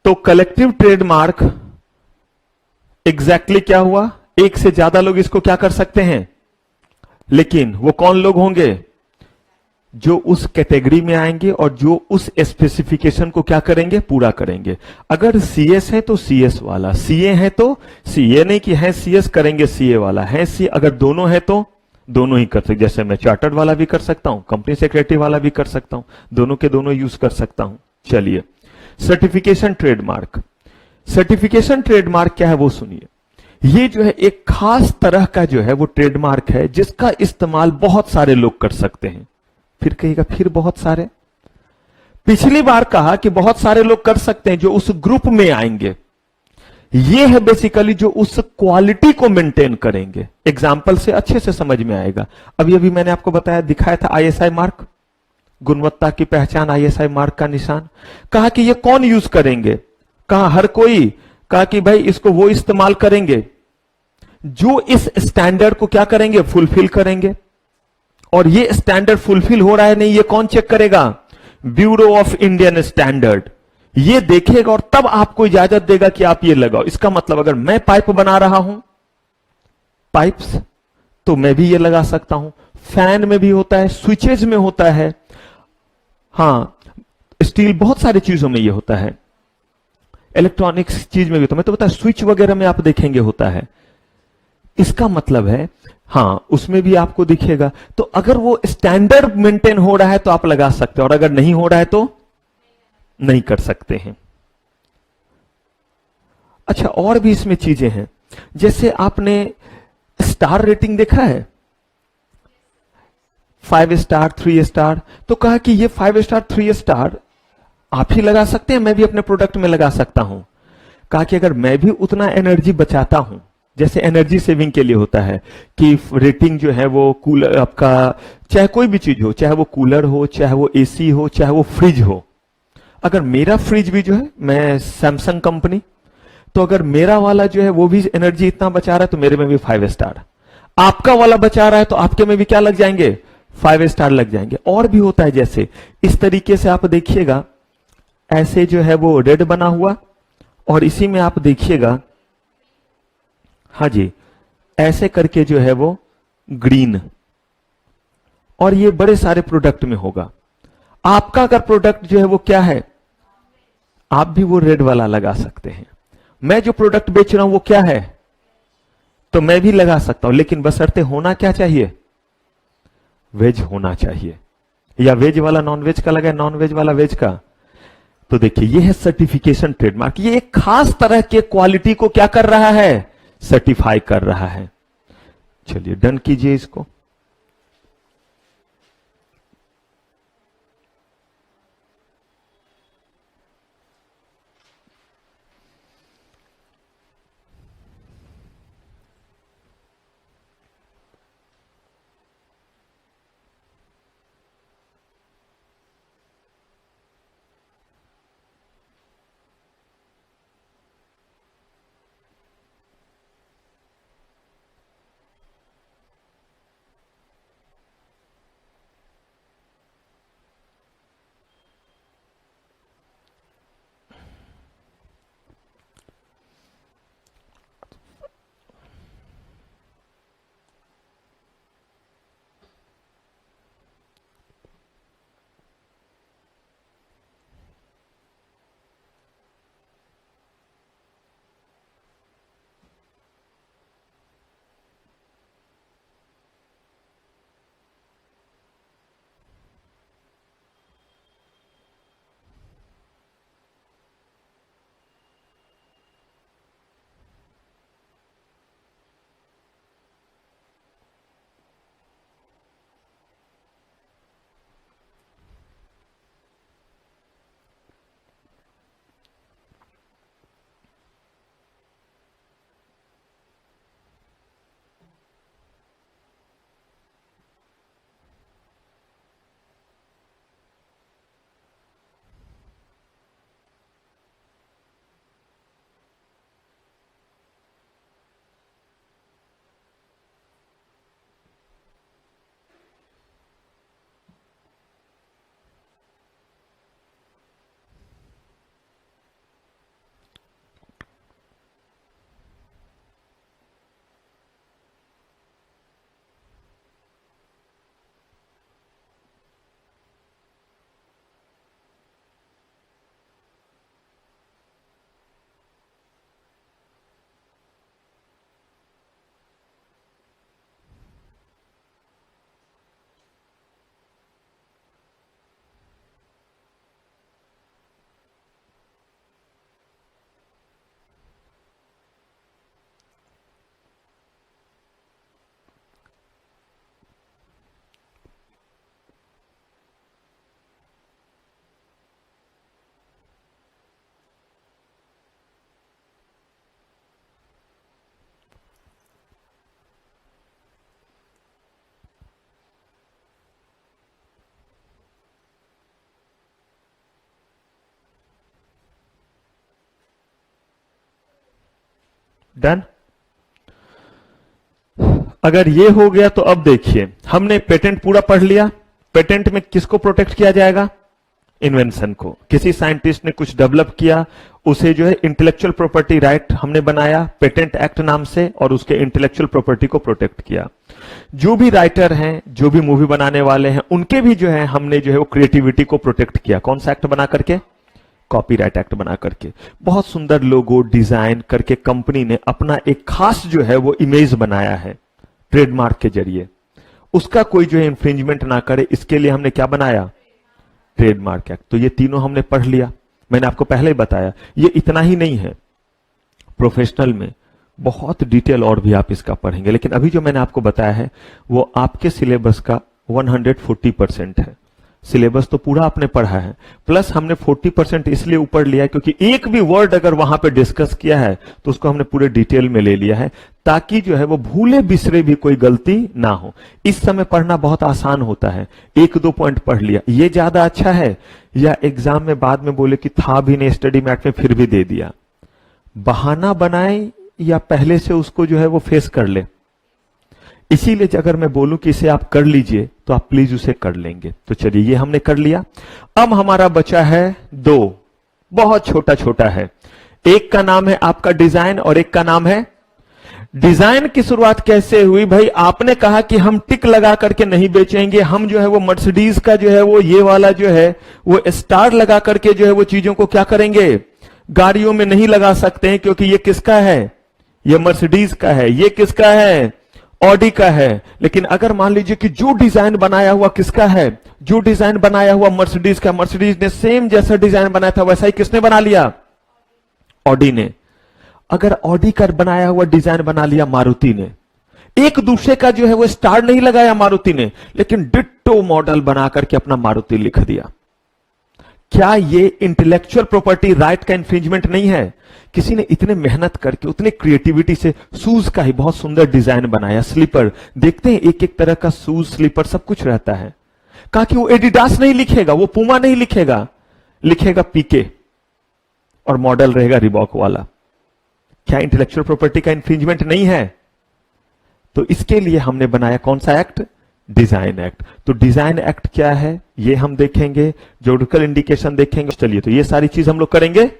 तो कलेक्टिव ट्रेडमार्क एग्जैक्टली क्या हुआ? एक से ज्यादा लोग इसको क्या कर सकते हैं, लेकिन वो कौन लोग होंगे? जो उस कैटेगरी में आएंगे और जो उस स्पेसिफिकेशन को क्या करेंगे, पूरा करेंगे। अगर सीएस है तो सीएस वाला, सीए है तो सीए, नहीं कि है सीएस करेंगे सीए वाला, है सी, अगर दोनों है तो दोनों ही कर सकते। जैसे मैं चार्टर्ड वाला भी कर सकता हूं, कंपनी सेक्रेटरी वाला भी कर सकता हूं, दोनों के दोनों यूज कर सकता हूं। चलिए, सर्टिफिकेशन ट्रेडमार्क। सर्टिफिकेशन ट्रेडमार्क क्या है वो सुनिए। ये जो है एक खास तरह का जो है वो ट्रेडमार्क है, जिसका इस्तेमाल बहुत सारे लोग कर सकते हैं। फिर कहेगा फिर बहुत सारे, पिछली बार कहा कि बहुत सारे लोग कर सकते हैं जो उस ग्रुप में आएंगे। ये है बेसिकली जो उस क्वालिटी को मेंटेन करेंगे। एग्जाम्पल से अच्छे से समझ में आएगा। अभी अभी मैंने आपको बताया, दिखाया था आईएसआई मार्क, गुणवत्ता की पहचान, आईएसआई मार्क का निशान। कहा कि ये कौन यूज करेंगे? कहा हर कोई। कहा कि भाई इसको वो इस्तेमाल करेंगे जो इस स्टैंडर्ड को क्या करेंगे, फुलफिल करेंगे। और ये स्टैंडर्ड फुलफिल हो रहा है नहीं, ये कौन चेक करेगा? Bureau of Indian standard. ये देखेगा और तब आपको इजाजत देगा कि आप ये लगाओ। इसका मतलब अगर मैं पाइप बना रहा हूं, पाइप्स, तो मैं भी ये लगा सकता हूं। फैन में भी होता है, स्विचेज में होता है, हाँ, स्टील बहुत सारी चीजों में ये होता है, इलेक्ट्रॉनिक्स चीज में भी, तो मैं तो बता, स्विच वगैरह में आप देखेंगे होता है। इसका मतलब है हाँ, उसमें भी आपको दिखेगा। तो अगर वो स्टैंडर्ड मेंटेन हो रहा है तो आप लगा सकते हैं, और अगर नहीं हो रहा है तो नहीं कर सकते हैं। अच्छा, और भी इसमें चीजें हैं, जैसे आपने स्टार रेटिंग देखा है, 5 स्टार 3 स्टार, तो कहा कि ये 5 स्टार 3 स्टार आप ही लगा सकते हैं, मैं भी अपने प्रोडक्ट में लगा सकता हूं। कहा कि अगर मैं भी उतना एनर्जी बचाता हूं, जैसे एनर्जी सेविंग के लिए होता है कि रेटिंग जो है वो कूलर आपका, चाहे कोई भी चीज हो, चाहे वो कूलर हो, चाहे वो एसी हो, चाहे वो फ्रिज हो, अगर मेरा फ्रिज भी जो है, मैं सैमसंग कंपनी, तो अगर मेरा वाला जो है वो भी एनर्जी इतना बचा रहा है तो मेरे में भी 5 स्टार, आपका वाला बचा रहा है तो आपके में भी क्या लग जाएंगे, 5 स्टार लग जाएंगे। और भी होता है, जैसे इस तरीके से आप देखिएगा, ऐसे जो है वो रेड बना हुआ, और इसी में आप देखिएगा, हाँ जी, ऐसे करके जो है वो ग्रीन, और ये बड़े सारे प्रोडक्ट में होगा। आपका अगर प्रोडक्ट जो है वो क्या है, आप भी वो रेड वाला लगा सकते हैं। मैं जो प्रोडक्ट बेच रहा हूं वो क्या है, तो मैं भी लगा सकता हूं, लेकिन बशर्ते होना क्या चाहिए, वेज होना चाहिए, या वेज वाला नॉन वेज का लगा, नॉन वेज वाला वेज का। तो देखिए, ये है सर्टिफिकेशन ट्रेडमार्क, ये एक खास तरह के क्वालिटी को क्या कर रहा है, सर्टिफाई कर रहा है। चलिए डन कीजिए इसको। डन। अगर ये हो गया तो अब देखिए, हमने पेटेंट पूरा पढ़ लिया। पेटेंट में किसको प्रोटेक्ट किया जाएगा, इन्वेंशन को। किसी साइंटिस्ट ने कुछ डेवलप किया, उसे जो है इंटेलेक्चुअल प्रॉपर्टी राइट हमने बनाया पेटेंट एक्ट नाम से, और उसके इंटेलेक्चुअल प्रॉपर्टी को प्रोटेक्ट किया। जो भी राइटर हैं, जो भी मूवी बनाने वाले हैं, उनके भी जो है हमने जो है वो क्रिएटिविटी को प्रोटेक्ट किया। कौन सा एक्ट बना करके? कॉपीराइट एक्ट बना करके। बहुत सुंदर लोगो डिजाइन करके कंपनी ने अपना एक खास जो है वो इमेज बनाया है ट्रेडमार्क के जरिए। उसका कोई जो है इंफ्रिंजमेंट ना करे, इसके लिए हमने क्या बनाया? Trademark act. तो ये तीनों हमने पढ़ लिया। मैंने आपको पहले ही बताया ये इतना ही नहीं है, प्रोफेशनल में बहुत डिटेल और भी आप इसका पढ़ेंगे, लेकिन अभी जो मैंने आपको बताया है वो आपके सिलेबस का 140% है। सिलेबस तो पूरा आपने पढ़ा है, प्लस हमने 40% इसलिए ऊपर लिया है क्योंकि एक भी वर्ड अगर वहां पे डिस्कस किया है तो उसको हमने पूरे डिटेल में ले लिया है, ताकि जो है वो भूले बिसरे भी कोई गलती ना हो। इस समय पढ़ना बहुत आसान होता है, 1-2 पॉइंट पढ़ लिया, ये ज्यादा अच्छा है या एग्जाम में बाद में बोले कि था भी नहीं स्टडी मैट में फिर भी दे दिया? बहाना बनाए या पहले से उसको जो है वो फेस कर ले? इसीलिए अगर मैं बोलूं कि इसे आप कर लीजिए तो आप प्लीज उसे कर लेंगे। तो चलिए ये हमने कर लिया। अब हमारा बचा है 2, बहुत छोटा छोटा है। एक का नाम है आपका डिजाइन और एक का नाम है डिजाइन। की शुरुआत कैसे हुई भाई? आपने कहा कि हम टिक लगा करके नहीं बेचेंगे, हम जो है वो मर्सिडीज का जो है वो ये वाला जो है वो स्टार लगा करके जो है वो चीजों को क्या करेंगे? गाड़ियों में नहीं लगा सकते हैं, क्योंकि ये किसका है? ये मर्सिडीज का है। ये किसका है? ऑडी का है। लेकिन अगर मान लीजिए कि जो डिजाइन बनाया हुआ किसका है? जो डिजाइन बनाया हुआ मर्सिडीज का, मर्सिडीज ने सेम जैसा डिजाइन बनाया था वैसा ही किसने बना लिया? ऑडी ने। अगर ऑडी का बनाया हुआ डिजाइन बना लिया मारुति ने, एक दूसरे का जो है वो स्टार नहीं लगाया मारुति ने, लेकिन डिट्टो मॉडल बना करके अपना मारुति लिख दिया, क्या ये इंटेलेक्चुअल प्रॉपर्टी राइट का इंफ्रिंजमेंट नहीं है? किसी ने इतने मेहनत करके उतने क्रिएटिविटी से शूज का ही बहुत सुंदर डिजाइन बनाया, स्लीपर देखते हैं एक एक तरह का शूज स्लीपर सब कुछ रहता है। कहा कि वो एडिडास नहीं लिखेगा, वो पूमा नहीं लिखेगा, लिखेगा पीके और मॉडल रहेगा रिबॉक वाला। क्या इंटेलेक्चुअल प्रॉपर्टी का इंफ्रिंजमेंट नहीं है? तो इसके लिए हमने बनाया कौन सा एक्ट? Design act. तो डिजाइन एक्ट क्या है ये हम देखेंगे, ज्योग्राफिकल इंडिकेशन देखेंगे। चलिए तो ये सारी चीज हम लोग करेंगे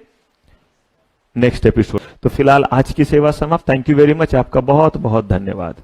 नेक्स्ट एपिसोड। तो फिलहाल आज की सेवा समाप्त। थैंक यू वेरी मच, आपका बहुत बहुत धन्यवाद।